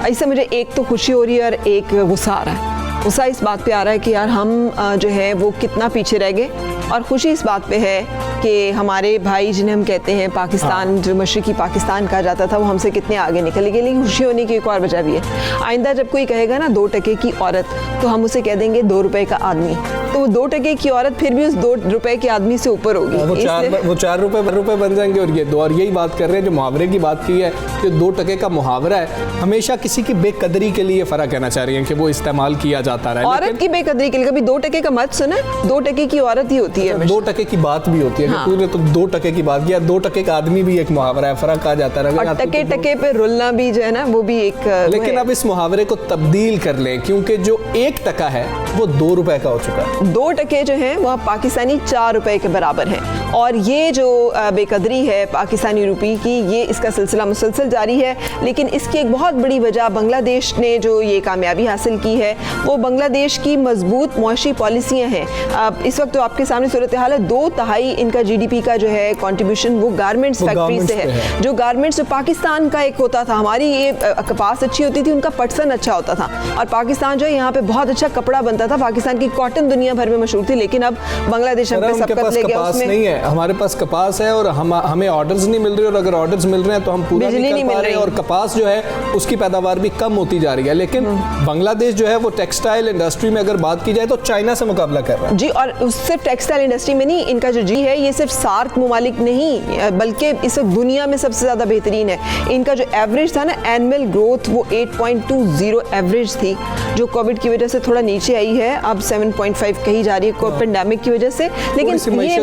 ऐसे मुझे एक तो खुशी हो रही है और एक गुस्सा आ रहा है। गुस्सा इस बात पे आ रहा है कि यार हम जो है वो कितना पीछे रह गए, और खुशी इस बात पे है कि हमारे भाई जिन्हें हम कहते हैं पाकिस्तान, जो मशरिकी पाकिस्तान कहा जाता था, वो हमसे कितने आगे निकल गए। लेकिन खुशी होने की एक और वजह भी है। आइंदा जब कोई कहेगा ना 2 टके की औरत, तो हम उसे कह देंगे 2 रुपए का आदमी। तो वो 2 टके की औरत फिर भी उस 2 रुपए के आदमी से ऊपर होगी। वो 4 रुपए बन जाएंगे। और ये 2, और यही बात कर रहे हैं जो मुहावरे की बात की है कि 2 टके का मुहावरा है, हमेशा किसी की बेकदरी के लिए फर्क कहना चाह रही है कि वो इस्तेमाल किया जाता रहा है। औरत की बेकदरी के लिए कभी 2 टके का मत सुना, 2 टके की औरत ही होती है। 2 टके की बात भी होती है। हाँ। तूने तो 2 टके की बात किया, 2 टके का आदमी भी एक मुहावरा है, फर्क कहा जाता है। और टके टके पे रुलना भी जो है ना वो भी एक। लेकिन अब इस मुहावरे को तब्दील कर लें, क्योंकि जो 1 टका है वो 2 रुपए का हो चुका है। 2 टके जो है वो पाकिस्तानी 4 रुपए के बराबर है। और ये जो बेकदरी है पाकिस्तानी रुपये की, ये इसका सिलसिला मुसलसल जारी है। लेकिन इसकी एक बहुत बड़ी वजह बांग्लादेश ने जो ये कामयाबी हासिल की है, वो बांग्लादेश की मजबूत मुआशी पॉलिसियाँ हैं। इस वक्त तो आपके सामने सूरत हाल है, 2/3 इनका GDP का जो है कॉन्ट्रीब्यूशन वो गारमेंट्स फैक्ट्री से है। जो गारमेंट्स जो पाकिस्तान का एक होता था, हमारी ये कपास अच्छी होती थी, उनका पटसन अच्छा होता था, और पाकिस्तान जो है यहाँ पे बहुत अच्छा कपड़ा बनता था। पाकिस्तान की कॉटन दुनिया भर में मशहूर थी, लेकिन अब बांग्लादेश हम पे सबकत ले गया। उसमें नहीं है, हमारे पास कपास है और हमें ऑर्डर्स नहीं मिल रहे, और अगर ऑर्डर्स मिल रहे हैं तो हम पूरा नहीं कर पा रहे हैं, और कपास जो है उसकी पैदावार भी कम होती जा रही है। लेकिन बांग्लादेश जो है वो टेक्सटाइल इंडस्ट्री में अगर बात की जाए तो चाइना से मुकाबला कर रहा है जी। और सिर्फ टेक्सटाइल इंडस्ट्री में नहीं, इनका जो जी है ये सिर्फ सार्क मुमालिक नहीं बल्कि इस वक्त दुनिया में सबसे ज़्यादा बेहतरीन है। इनका जो एवरेज था ना एनुअल ग्रोथ, वो 8.20 एवरेज थी, जो कोविड की वजह से थोड़ा नीचे आई है, अब 7.5 कही जा रही है पेंडेमिक की वजह से। लेकिन ये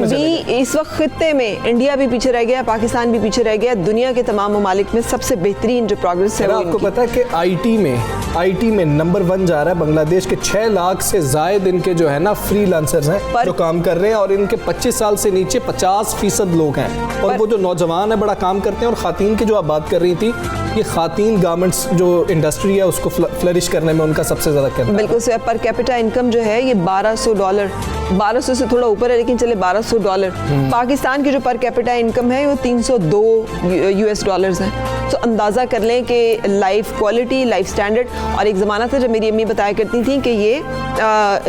भी इस वक्त खित्ते में इंडिया भी पीछे रह गया, पाकिस्तान भी पीछे रह गया, दुनिया के तमाम ममालिक में सबसे बेहतरीन जो प्रोग्रेस है। आपको पता है कि आईटी में नंबर 1 जा रहा है। बांग्लादेश के 6 लाख से ज़ायद इनके जो है ना फ्रीलांसर्स हैं जो काम कर रहे हैं, और इनके 25 साल से नीचे 50% लोग हैं, और वो जो नौजवान है बड़ा काम करते हैं। और खातीन की जो आप बात कर रही थी, ये खातीन गारमेंट्स जो इंडस्ट्री है उसको फ्लरिश करने में उनका सबसे ज़्यादा करना है। बिल्कुल सर, पर कैपिटा इनकम जो है ये $1200, 1200 से थोड़ा ऊपर है लेकिन चले $1200। पाकिस्तान की जो पर कैपिटा इनकम है वो $302 है। तो अंदाज़ा कर लें कि लाइफ क्वालिटी, लाइफ स्टैंडर्ड। और एक ज़माना था जब मेरी अम्मी बताया करती थी कि ये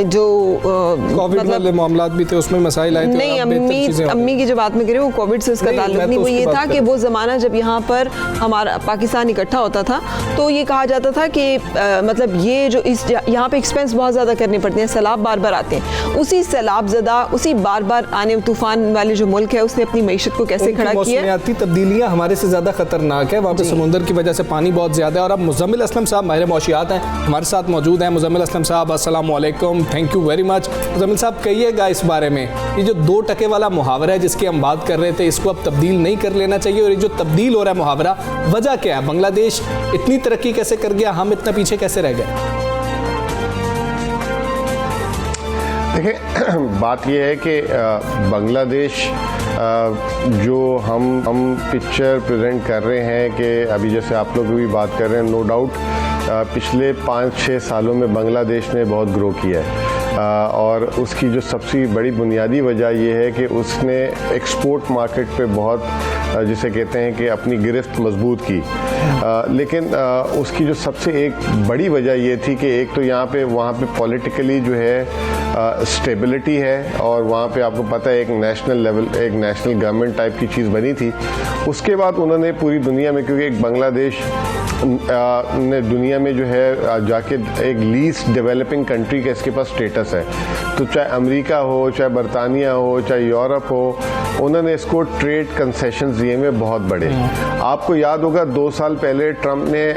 जो कोविड वाले मामलात भी थे, उसमें मसाइल आए थे। नहीं, अम्मी की जो बात में करें वो कोविड से उसका ताल्लुक नहीं, वो ये था कि वो ज़माना जब यहाँ पर हमारा पाकिस्तान इकट्ठा होता था तो ये कहा जाता था कि मतलब ये जो इस यहाँ पे एक्सपेंस बहुत ज़्यादा करने पड़ते हैं, सैलाब बार बार आते हैं। उसी सैलाब ज़दा, उसी बार बार आने तूफ़ान वाले जो मुल्क है उसने अपनी मईशत को कैसे खड़ा किया। मौसमियाती तब्दीलियाँ हमारे से ज़्यादा ख़तरनाक है। वहाँ पे समुंदर की वजह से पानी बहुत ज़्यादा है। और अब मुज़म्मिल असलम साहब माहिर मौशियात हैं, हमारे साथ मौजूद हैं। मुज़म्मिल असलम साहब, अस्सलाम वालेकुम, thank you very much. Muzammil साहब, कहिएगा इस बारे में, ये जो 2% वाला मुहावरा है जिसकी हम बात कर रहे थे, इसको अब तब्दील नहीं कर लेना चाहिए, और ये जो तब्दील हो रहा है मुहावरा, वजह क्या है? बांग्लादेश इतनी तरक्की कैसे कर गया, हम इतना पीछे कैसे रह गए? देखिए, बात यह है कि बांग्लादेश जो हम पिक्चर प्रेजेंट कर रहे हैं कि अभी जैसे आप लोग भी बात कर रहे हैं, नो डाउट पिछले 5-6 सालों में बांग्लादेश ने बहुत ग्रो किया है। और उसकी जो सबसे बड़ी बुनियादी वजह यह है कि उसने एक्सपोर्ट मार्केट पे बहुत जिसे कहते हैं कि अपनी गिरफ्त मजबूत की। लेकिन उसकी जो सबसे एक बड़ी वजह ये थी कि एक तो वहाँ पे पॉलिटिकली जो है स्टेबिलिटी है, और वहाँ पे आपको पता है एक नेशनल लेवल, एक नेशनल गवर्नमेंट टाइप की चीज़ बनी थी। उसके बाद उन्होंने पूरी दुनिया में, क्योंकि एक बांग्लादेश ने दुनिया में जो है जाके एक लीस्ट डेवलपिंग कंट्री का इसके पास स्टेटस है, तो चाहे अमेरिका हो, चाहे बरतानिया हो, चाहे यूरोप हो, उन्होंने इसको ट्रेड कंसेशंस दिए में बहुत बड़े। आपको याद होगा 2 साल पहले ट्रंप ने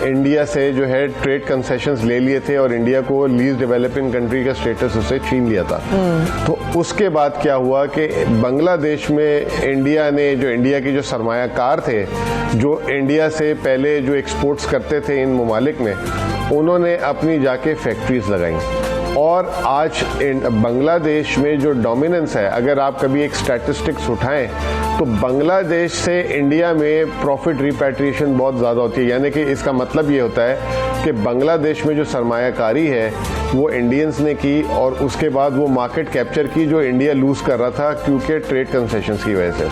इंडिया से जो है ट्रेड कंसेशंस ले लिए थे और इंडिया को लीस्ट डेवलपिंग कंट्री का स्टेटस उससे छीन लिया था। तो उसके बाद क्या हुआ कि बांग्लादेश में इंडिया ने, जो इंडिया के जो सरमायाकार थे, जो इंडिया से पहले जो एक्सपोर्ट्स करते थे इन ममालिक में, उन्होंने अपनी जाके फैक्ट्रीज लगाई। और आज बांग्लादेश में जो डोमिनेंस है, अगर आप कभी एक स्टैटिस्टिक्स उठाएं तो बांग्लादेश से इंडिया में प्रॉफिट रिपैट्रिएशन बहुत ज़्यादा होती है। यानी कि इसका मतलब ये होता है कि बांग्लादेश में जो सरमायाकारी है वो इंडियंस ने की, और उसके बाद वो मार्केट कैप्चर की जो इंडिया लूज कर रहा था क्योंकि ट्रेड कंसेशंस की वजह से।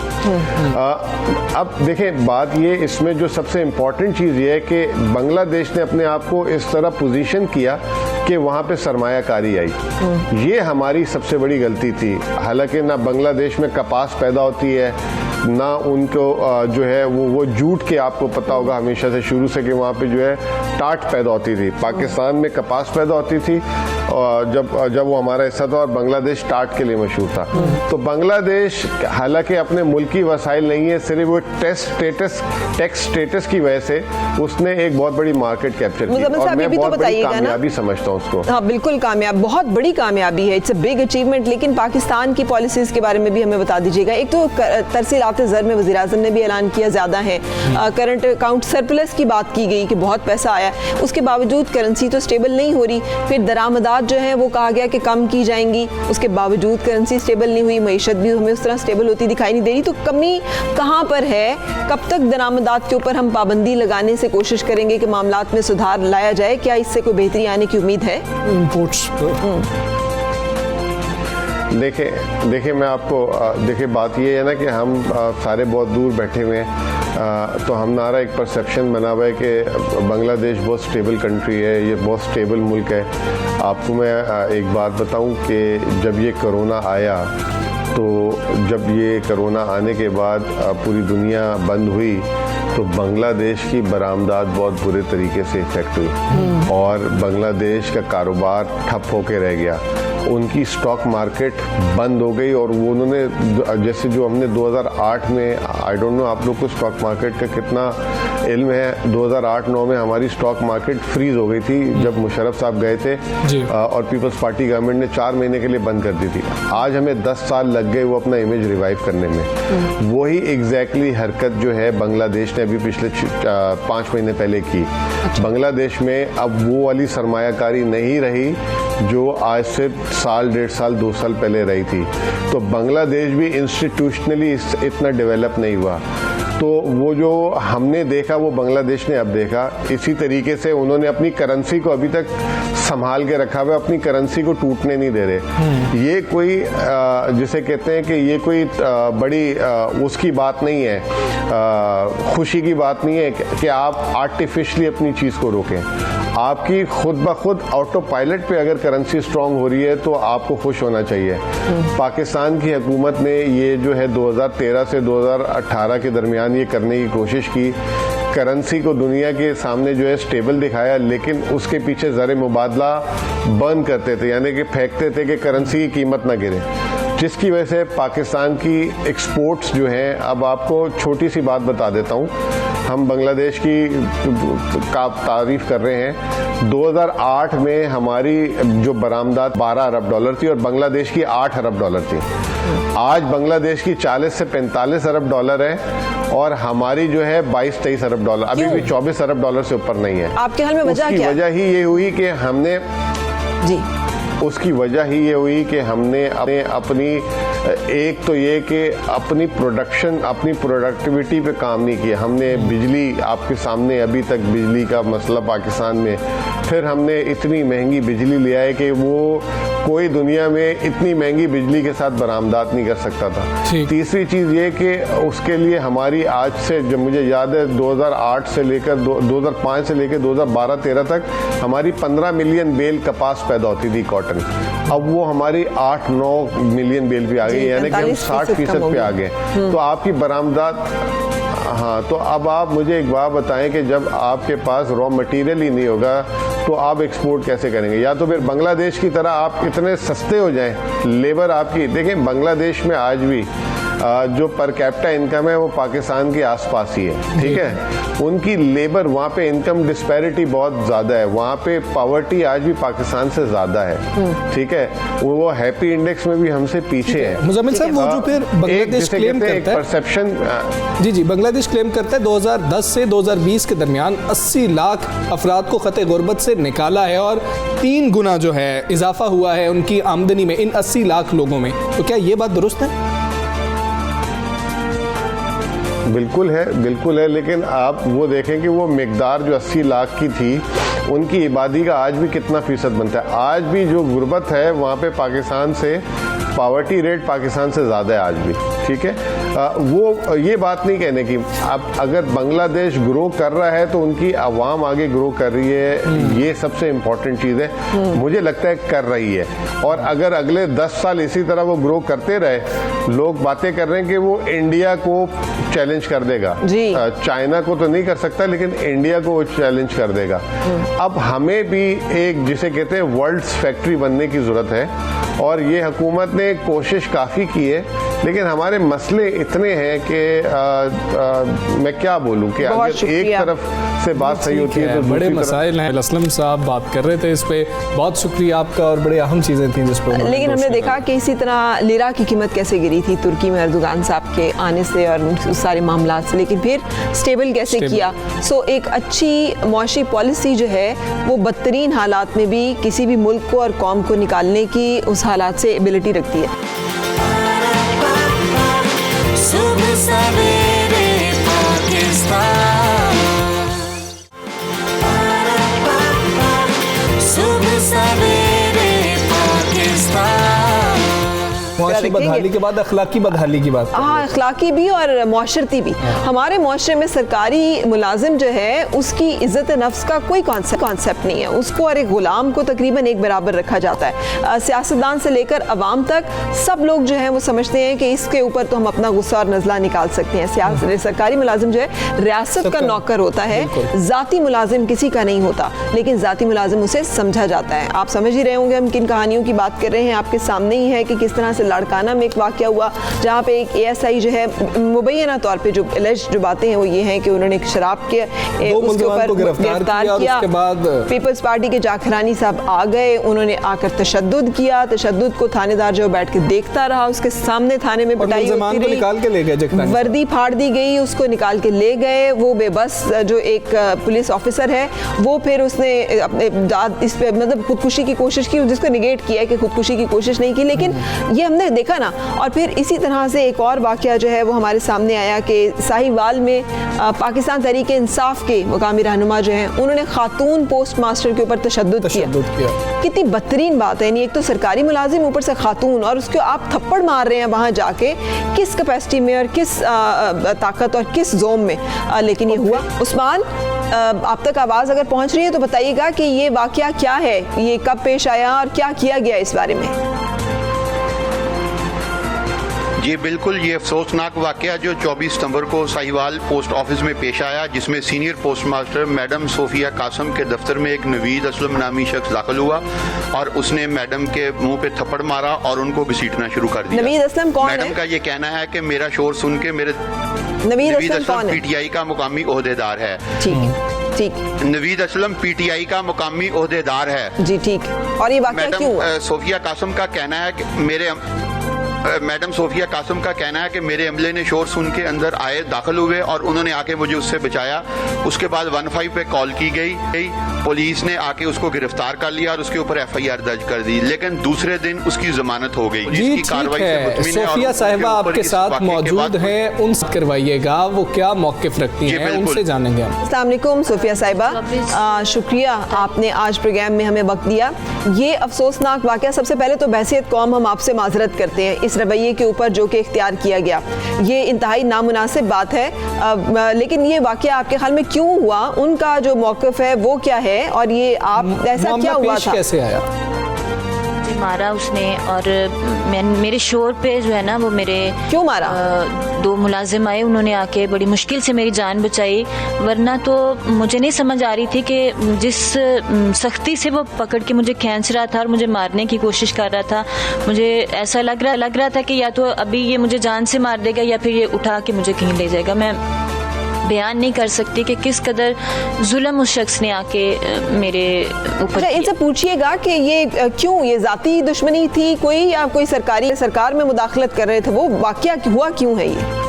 अब देखें, बात ये इसमें जो सबसे इम्पॉर्टेंट चीज़ ये है कि बांग्लादेश ने अपने आप को इस तरह पोजीशन किया कि वहाँ पे सरमायाकारी आई। ये हमारी सबसे बड़ी गलती थी। हालांकि ना बांग्लादेश में कपास पैदा होती है, ना उनको जो है वो जूट के, आपको पता होगा हमेशा से शुरू से कि वहाँ पे जो है टाट पैदा होती थी। पाकिस्तान में कपास पैदा होती थी और जब वो हमारा हिस्सा था, और बांग्लादेश टाट के लिए मशहूर था। तो बांग्लादेश हालांकि अपने मुल्की वसाइल नहीं है, सिर्फ वो टैक्स स्टेटस की वजह से उसने एक बहुत बड़ी मार्केट कैप्चर की, और मैं बहुत बड़ी कामयाबी समझता हूँ उसको। हाँ, बिल्कुल कामयाब, बहुत बड़ी कामयाबी है, इट्स अ बिग अचीवमेंट। लेकिन पाकिस्तान की पॉलिसीज के बारे में भी हमें बता दीजिएगा। एक तो तरसीलात ज़र में वज़ीर आज़म ने भी ऐलान किया ज़्यादा है, करंट अकाउंट सरप्लस की बात की गई कि बहुत पैसा आया, उसके बावजूद करेंसी तो स्टेबल नहीं हो रही। फिर दरामदात जो है वो कहा गया कि कम की जाएंगी, उसके बावजूद करेंसी स्टेबल नहीं हुई, मईशत भी हमें उस तरह स्टेबल होती दिखाई नहीं दे रही। तो कमी कहाँ पर है? कब तक दरामदात के ऊपर हम पाबंदी लगाने से कोशिश करेंगे कि मामलात में सुधार लाया जाए? क्या इससे कोई बेहतरी आने की उम्मीद है? इंपोर्ट्स देखिए मैं आपको देखिए, बात ये है ना कि हम सारे बहुत दूर बैठे हुए हैं, तो हमारा एक परसेप्शन बना हुआ है कि बांग्लादेश बहुत स्टेबल कंट्री है, ये बहुत स्टेबल मुल्क है। आपको मैं एक बात बताऊं कि जब ये कोरोना आया, तो जब ये कोरोना आने के बाद पूरी दुनिया बंद हुई, तो बांग्लादेश की बरामदात बहुत बुरे तरीके से इफेक्ट हुई, और बांग्लादेश का कारोबार ठप होके रह गया। उनकी स्टॉक मार्केट बंद हो गई और वो उन्होंने जैसे जो हमने 2008 में, आई डोंट नो आप लोग को स्टॉक मार्केट का कितना इल्म है, 2008-9 में हमारी स्टॉक मार्केट फ्रीज हो गई थी जब मुशर्रफ साहब गए थे और पीपल्स पार्टी गवर्नमेंट ने 4 महीने के लिए बंद कर दी थी। आज हमें 10 साल लग गए वो अपना इमेज रिवाइव करने में। वही एग्जैक्टली हरकत जो है बांग्लादेश ने अभी पिछले 5 महीने पहले की। बांग्लादेश में अब वो वाली सरमायाकारी नहीं रही जो आज से साल, 1.5 साल, 2 साल पहले रही थी। तो बांग्लादेश भी इंस्टीट्यूशनली इतना डेवलप नहीं हुआ। तो वो जो हमने देखा वो बांग्लादेश ने अब देखा। इसी तरीके से उन्होंने अपनी करेंसी को अभी तक संभाल के रखा हुआ, अपनी करेंसी को टूटने नहीं दे रहे। ये कोई जिसे कहते हैं कि ये कोई बड़ी उसकी बात नहीं है, खुशी की बात नहीं है कि आप आर्टिफिशियली अपनी चीज़ को रोकें। आपकी खुद ब खुद ऑटो पायलट पे अगर करेंसी स्ट्रांग हो रही है तो आपको खुश होना चाहिए। पाकिस्तान की हुकूमत ने ये जो है 2013 से 2018 के दरमियान ये करने की कोशिश की, करेंसी को दुनिया के सामने जो है स्टेबल दिखाया, लेकिन उसके पीछे ज़र मुबादला बंद करते थे, यानी कि फेंकते थे कि करेंसी की कीमत ना गिरे, जिसकी वजह से पाकिस्तान की एक्सपोर्ट्स जो हैं, अब आपको छोटी सी बात बता देता हूँ, हम बांग्लादेश की का तारीफ कर रहे हैं। 2008 में हमारी जो बरामदात 12 अरब डॉलर थी और बांग्लादेश की 8 अरब डॉलर थी। आज बांग्लादेश की 40 से 45 अरब डॉलर है और हमारी जो है 22-23 अरब डॉलर, अभी भी 24 अरब डॉलर से ऊपर नहीं है। आपके हाल में वजह क्या? वजह ही ये हुई कि हमने जी उसकी वजह ही ये हुई कि हमने अपनी एक तो ये कि अपनी प्रोडक्शन, अपनी प्रोडक्टिविटी पे काम नहीं किया। हमने बिजली, आपके सामने अभी तक बिजली का मसला पाकिस्तान में, फिर हमने इतनी महंगी बिजली ले आए कि वो कोई दुनिया में इतनी महंगी बिजली के साथ बरामदात नहीं कर सकता था। तीसरी चीज़ ये कि उसके लिए हमारी आज से, जब मुझे याद है 2008 से लेकर 2005 से लेकर 2012-13 तक हमारी 15 मिलियन बेल कपास पैदा होती थी, कॉटन। अब वो हमारी 8-9 मिलियन बेल पे आ गई, यानी कि हम 60% पे आ गए। तो आपकी बरामदात, हाँ, तो अब आप मुझे एक बात बताएं कि जब आपके पास रॉ मटेरियल ही नहीं होगा तो आप एक्सपोर्ट कैसे करेंगे? या तो फिर बांग्लादेश की तरह आप इतने सस्ते हो जाएं, लेबर आपकी, देखें बांग्लादेश में आज भी जो पर कैपिटा इनकम है वो पाकिस्तान के आसपास ही है, ठीक है। उनकी लेबर, वहाँ पे इनकम डिस्पैरिटी बहुत ज़्यादा है, वहाँ पे पॉवर्टी आज भी पाकिस्तान से ज़्यादा है, ठीक है। वो हैप्पी इंडेक्स में भी हमसे पीछे है। मुजम्मिल साहब, वो जो फिर बांग्लादेश क्लेम करता है, परसेप्शन, जी बांग्लादेश क्लेम करता है 2010 से 2020 के दरमियान 80 लाख अफराद को खते गुर्बत से निकाला है और 3 गुना जो है इजाफा हुआ है उनकी आमदनी में इन 80 लाख लोगों में। तो क्या ये बात दुरुस्त है? बिल्कुल है, लेकिन आप वो देखें कि वो मिकदार जो 80 लाख की थी, उनकी आबादी का आज भी कितना फीसद बनता है। आज भी जो गुर्बत है वहाँ पे पाकिस्तान से पावर्टी रेट पाकिस्तान से ज़्यादा है आज भी, ठीक है। वो ये बात नहीं कहने की, अब अगर बांग्लादेश ग्रो कर रहा है तो उनकी आवाम आगे ग्रो कर रही है, ये सबसे इम्पोर्टेंट चीज़ है। मुझे लगता है कर रही है, और अगर अगले 10 साल इसी तरह वो ग्रो करते रहे, लोग बातें कर रहे हैं कि वो इंडिया को चैलेंज कर देगा, चाइना को तो नहीं कर सकता लेकिन इंडिया को वो चैलेंज कर देगा। अब हमें भी एक, जिसे कहते हैं वर्ल्ड्स फैक्ट्री बनने की ज़रूरत है, और ये हुकूमत ने कोशिश काफ़ी की है, लेकिन हमारे मसले इतने हैं कि मैं क्या बोलूं कि अगर एक तरफ से बात सही होती है तो बड़े मसाइल हैं। असलम साहब बात कर रहे थे इस पे, बहुत शुक्रिया आपका, और बड़े अहम चीज़ें थी जिस पर। लेकिन हमने देखा कि इसी तरह लिरा की कीमत कैसे गिरी थी तुर्की में अर्दोगान साहब के आने से और उस सारे मामला से, लेकिन फिर स्टेबल कैसे किया। सो एक अच्छी मुआशी पॉलिसी जो है वो बदतरीन हालात में भी किसी भी मुल्क को और कौम को निकालने की उस हालात से एबिलिटी रखती है। सुबह सवेरे पाकिस्तान, सुबह सवेरे पाकिस्तान। मुआशी बदहाली के बाद अखलाकी बदहाली की बात। हाँ, अखलाकी भी और मुआशरती भी। हमारे मुआशरे में सरकारी मुलाजिम जो है उसकी इज्जत नफ्स का कोई कॉन्सेप्ट नहीं है, उसको और एक गुलाम को तकरीबन एक बराबर रखा जाता है। सियासतदान से लेकर अवाम तक सब लोग जो है वो समझते हैं कि इसके ऊपर तो हम अपना गुस्सा और नज़ला निकाल सकते हैं। सरकारी मुलाजिम जो है रियासत का नौकर होता है, ज़ाती मुलाजिम किसी का नहीं होता, लेकिन ज़ाती मुलाजिम उसे समझा जाता है। आप समझ ही रहे होंगे हम किन कहानियों की बात कर रहे हैं, आपके सामने ही है कि किस तरह से लाड़काना में एक वाक़या हुआ जहाँ पे एक ASI जो है मुबैना तौर पे जो एलिज जो बातें हैं वो ये हैं कि उन्होंने शराब के उसके ऊपर गिरफ्तार किया। उसके बाद पीपल्स पार्टी के जाखरानी साहब आ गए, उन्होंने आकर तशद्दुद किया। तशद्दुद को थानेदार जो बैठ के देखता रहा, उसके सामने थाने में पिटाई होती रही, निकाल के ले गए, वर्दी फाड़ दी गई, उसको निकाल के ले गए। वो बेबस जो एक पुलिस ऑफिसर है वो फिर उसने अपने इस पे मतलब खुदकुशी की कोशिश की, जिसको निगेट किया कि खुदकुशी की कोशिश नहीं की, लेकिन ये हमने देखा ना। और फिर इसी तरह से एक और वाकया जो है वो हमारे सामने आया कि साहिवाल में पाकिस्तान तहरीके इंसाफ के मुकामी रहनुमा जो हैं उन्होंने खातून पोस्ट मास्टर के ऊपर तशद्दुद किया। कितनी बदतरीन बात है। एक तो सरकारी मुलाजिम, ऊपर से खातून, और उसको आप थप्पड़ मार रहे हैं वहाँ जाके, किस कैपेसिटी में और किस ताकत और किस जोम में, लेकिन ये हुआ। उस्मान, आप तक आवाज़ अगर पहुँच रही है तो बताइएगा कि ये वाकया क्या है, ये कब पेश आया और क्या किया गया इस बारे में। जी बिल्कुल, ये अफसोसनाक वाकया जो 24 सितंबर को साहिवाल पोस्ट ऑफिस में पेश आया, जिसमें senior post master madam Sophia Kasam के दफ्तर में एक नवीद असलम नामी शख्स दाखिल हुआ और उसने मैडम के मुंह पे थप्पड़ मारा और उनको घसीटना शुरू कर दिया। नवीद असलम कौन है? मैडम का ये कहना है कि मेरा शोर सुन के मेरे नवीद असलम PTI का मुकामी ओहदेदार है। ठीक, नवीद असलम PTI का मुकामी ओहदेदार है जी, ठीक। और ये वाकया क्यों हुआ? मैडम सोफिया कासम का कहना है कि मैडम सोफिया कासम का कहना है कि मेरे अमले ने शोर सुन के अंदर आए, दाखिल हुए और उन्होंने आके मुझे उससे बचाया। उसके बाद 15 पे कॉल की गई, पुलिस ने आके उसको गिरफ्तार कर लिया और उसके ऊपर FIR दर्ज कर दी, लेकिन दूसरे दिन उसकी जमानत हो गई। जी ठीक है, सोफिया साहिबा आपके साथ मौजूद हैं, उनसे करवाइएगा वो क्या मौक़िफ़ रखती हैं, उनसे जानेंगे हम। अस्सलाम वालेकुम सोफिया साहिबा, शुक्रिया आपने आज प्रोग्राम में हमें वक्त दिया। ये अफसोसनाक वाकया, सबसे पहले तो बहसियत कौम हम आपसे माजरत करते हैं इस रवैये के ऊपर जो कि इख्तियार किया गया, ये इंतहाई नामुनासिब बात है। लेकिन ये वाकया आपके ख्याल में क्यों हुआ, उनका जो मौक़िफ़ है वो क्या है, और ये आप ऐसा क्या हुआ था, कैसे आया? मारा उसने, और मेरे शोर पे जो है ना वो मेरे क्यों मारा? 2 मुलाजिम आए, उन्होंने आके बड़ी मुश्किल से मेरी जान बचाई, वरना तो मुझे नहीं समझ आ रही थी कि जिस सख्ती से वो पकड़ के मुझे खींच रहा था और मुझे मारने की कोशिश कर रहा था, मुझे ऐसा लग रहा था कि या तो अभी ये मुझे जान से मार देगा या फिर ये उठा के मुझे कहीं ले जाएगा। मैं बयान नहीं कर सकती कि किस कदर जुल्म उस शख्स ने आके मेरे ऊपर। इनसे पूछिएगा कि ये क्यों, ये जाती दुश्मनी थी कोई, या कोई सरकार में मुदाखलत कर रहे थे, वो वाकया हुआ क्यों है ये?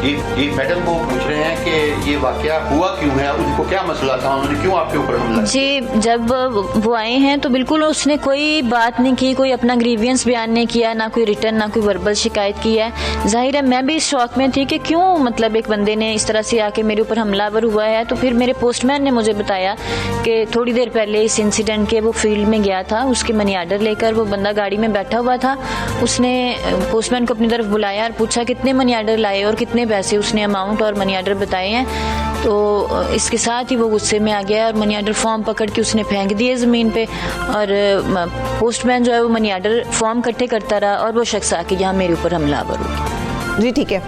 जी मैडम वो पूछ रहे हैं कि ये वाकया हुआ क्यों है, उनको क्या मसला था, उन्होंने क्यों आपके ऊपर हमला? जी जब वो आए हैं तो बिल्कुल उसने कोई बात नहीं की, कोई अपना ग्रीवियंस बयान नहीं किया, ना कोई रिटर्न ना कोई वर्बल शिकायत की है। जाहिर है मैं भी इस शौक में थी कि क्यों मतलब एक बंदे ने इस तरह से आके मेरे ऊपर हमलावर हुआ है। तो फिर मेरे पोस्टमैन ने मुझे बताया कि थोड़ी देर पहले इस इंसिडेंट के वो फील्ड में गया था, उसके मनी आर्डर लेकर वो बंदा गाड़ी में बैठा हुआ था। उसने पोस्टमैन को अपनी तरफ बुलाया और पूछा कितने मनी आर्डर लाए और कितने पैसे, उसने अमाउंट और मनी आर्डर बताए हैं। तो इसके साथ ही वो गुस्से में आ गया और मनी आर्डर फॉर्म पकड़ के उसने फेंक दिए ज़मीन पे, और पोस्टमैन जो है वो मनी आर्डर फॉर्म इकट्ठे करता रहा और वो शख्स आके यहाँ मेरे ऊपर हमलावर हो गया। जी ठीक है,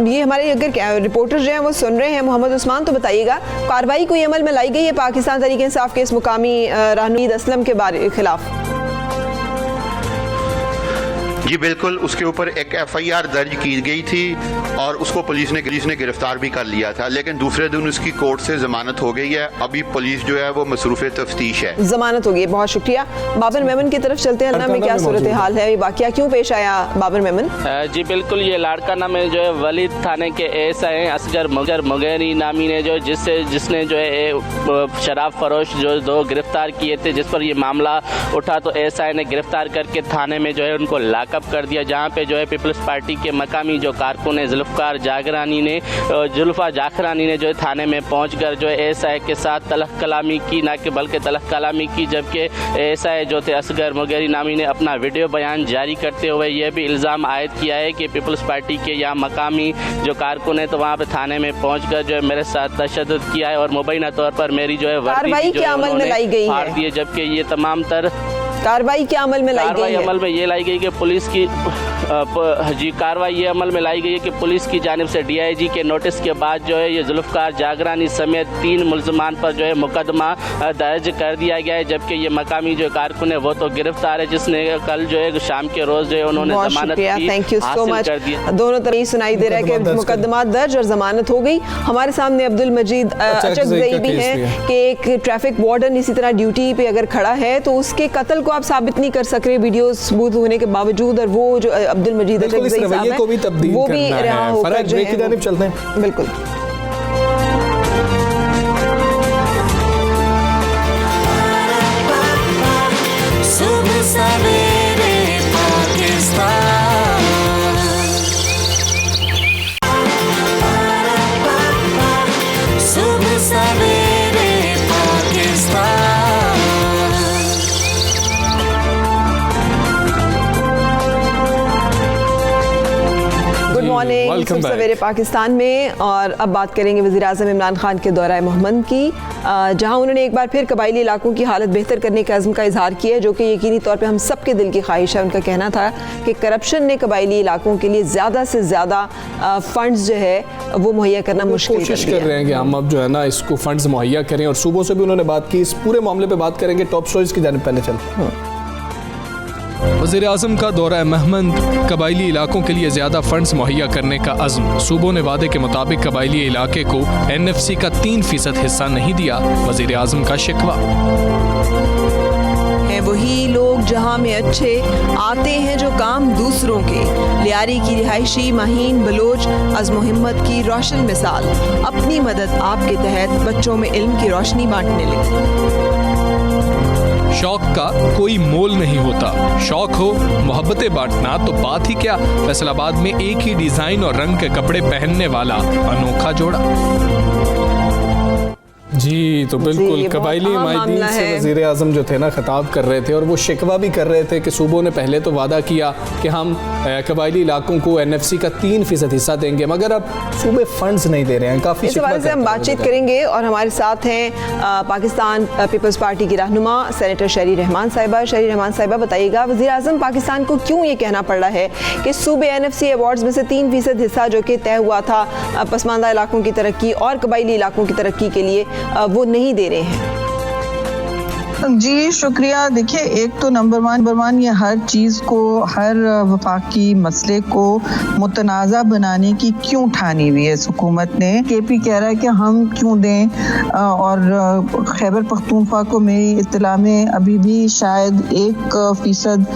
ये हमारे अगर रिपोर्टर जो हैं वो सुन रहे हैं, मोहम्मद उस्मान, तो बताइएगा कार्रवाई कोई अमल में लाई गई है पाकिस्तान तहरीक इंसाफ के इस मुकामी रहनुमा असलम के खिलाफ? जी बिल्कुल, उसके ऊपर एक FIR दर्ज की गई थी और उसको पुलिस ने गिरफ्तार भी कर लिया था, लेकिन दूसरे दिन उसकी कोर्ट से जमानत हो गई है। अभी पुलिस जो है वो मसरूफ़ तफ्तीश है, जमानत हो गई। बहुत शुक्रिया। बाबर मेमन की तरफ चलते हैं, में क्या सूरत हाल है, वाकया क्यों पेश आया बाबर मेमन? जी बिल्कुल, ये लाड़काना में जो है वलीद थाने के ASI असगर मुगैरी नामी ने जो जिसने जो है शराब फरोश जो 2 गिरफ्तार किए थे, जिस पर ये मामला उठा, तो ASI ने गिरफ्तार करके थाने में जो है उनको लाकअप कर दिया, जहाँ पे जो है पीपल्स पार्टी के मकामी जो कारकुन है जुल्फ़ार जाखरानी ने जो है थाने में पहुंचकर जो है एएसआई के साथ तलख कलामी की, ना कि बल्कि तलख कलामी की, जबकि एएसआई जो थे असगर मुगेरी नामी ने अपना वीडियो बयान जारी करते हुए यह भी इल्ज़ाम आयद किया है कि पीपल्स पार्टी के यहाँ मकामी जो कारकुन है तो वहाँ पे थाने में पहुंचकर जो है मेरे साथ तशद्दुद किया है और मुबैना तौर पर मेरी जो है कार्रवाई के अमल में लाई गई फाड़ दी है, जबकि ये तमाम तर कार्रवाई क्या अमल में लाई गई है? अमल में ये लाई गई कि पुलिस की कार्रवाई ये अमल में लाई गई है कि पुलिस की जानिब से डीआईजी के नोटिस के बाद जो है ये जुल्फ़ार जागरानी समेत 3 मुल्ज़मान पर जो है मुकदमा दर्ज कर दिया गया है, जबकि ये मकामी जो कारकुन है वो तो गिरफ्तार है, जिसने कल जो है शाम के रोज़ जो है उन्होंने जमानत की हासिल कर दी। दोनों तरफ सुनाई दे रहा है कि मुकदमा दर्ज और जमानत हो गई। हमारे सामने अब्दुल मजीद अचकज़ई भी हैं कि एक ट्रैफिक वार्डन इसी तरह ड्यूटी पे अगर खड़ा है तो उसके कत्ल को आप साबित नहीं कर सक रहे वीडियो सबूत होने के बावजूद, और वो जो अब्दुल मजीद अचकज़ई साहब हैं वो भी रहा होकर जो है चलते हैं। बिल्कुल सुबह सवेरे पाकिस्तान, सुबह सवेरे पाकिस्तान। गुड मॉर्निंग सवेरे पाकिस्तान में। और अब बात करेंगे वज़ीर-ए-आज़म इमरान खान के दौरा मोहम्मद की, जहां उन्होंने एक बार फिर कबायली इलाकों की हालत बेहतर करने के अज़्म का इजहार किया है, जो कि यकीनी तौर पे हम सब के दिल की ख्वाहिश है। उनका कहना था कि करप्शन ने कबायली इलाकों के लिए ज़्यादा से ज़्यादा फ़ंड्स जो है वो मुहैया करना मुश्किल कोशिश कर रहे हैं कि हम अब जो है ना इसको फंड्स मुहैया करें, और सूबों से भी उन्होंने बात की। इस पूरे मामले पर बात करेंगे, टॉप स्टोरीज की जानिब पहले चलते हैं। वज़ीर आज़म का दौरा महमंद, कबायली इलाकों के लिए ज़्यादा फंड्स मुहैया करने का अज़्म। सूबों ने वादे के मुताबिक कबायली इलाके को NFC का 3% हिस्सा नहीं दिया, वज़ीर आज़म का शिकवा। है वही लोग जहां में अच्छे आते हैं जो काम दूसरों के, लियारी की रिहायशी माहीन बलोच अज़्म हिम्मत की रोशन मिसाल, अपनी मदद आपके तहत बच्चों में इल्म की रोशनी बांटने लगी। शौक का कोई मोल नहीं होता, शौक हो मोहब्बतें बांटना तो बात ही क्या। फैसलाबाद में एक ही डिजाइन और रंग के कपड़े पहनने वाला अनोखा जोड़ा। जी तो बिल्कुल कबायली माहिदीन से वज़ीर आज़म जो थे ना खिताब कर रहे थे, और वो शिकवा भी कर रहे थे कि सूबों ने पहले तो वादा किया कि हम कबायली इलाकों को NFC का 3% हिस्सा देंगे, मगर अब सूबे फंड्स नहीं दे रहे हैं। काफ़ी इस हवाले से हम बातचीत करेंगे, और हमारे साथ हैं पाकिस्तान पीपल्स पार्टी की रहनुमा सेनेटर शहरी रहमान साहिबा। शहरी रहमान साहिबा, बताइएगा वज़ीर आज़म पाकिस्तान को क्यों ये कहना पड़ रहा है कि सूबे NFC अवार्ड्स में से 3% हिस्सा जो कि तय हुआ था पसमानदा इलाकों की तरक्की और कबायली इलाकों की तरक्की के लिए वो नहीं दे रहे हैं? जी शुक्रिया। देखिए, एक तो नंबर वन ये हर चीज़ को, हर वफाकी मसले को मुतनाज़ा बनाने की क्यों ठानी हुई है इस हुकूमत ने। KP कह रहा है कि हम क्यों दें, और खैबर पख्तूनख्वा को मेरी इत्तला में अभी भी शायद 1%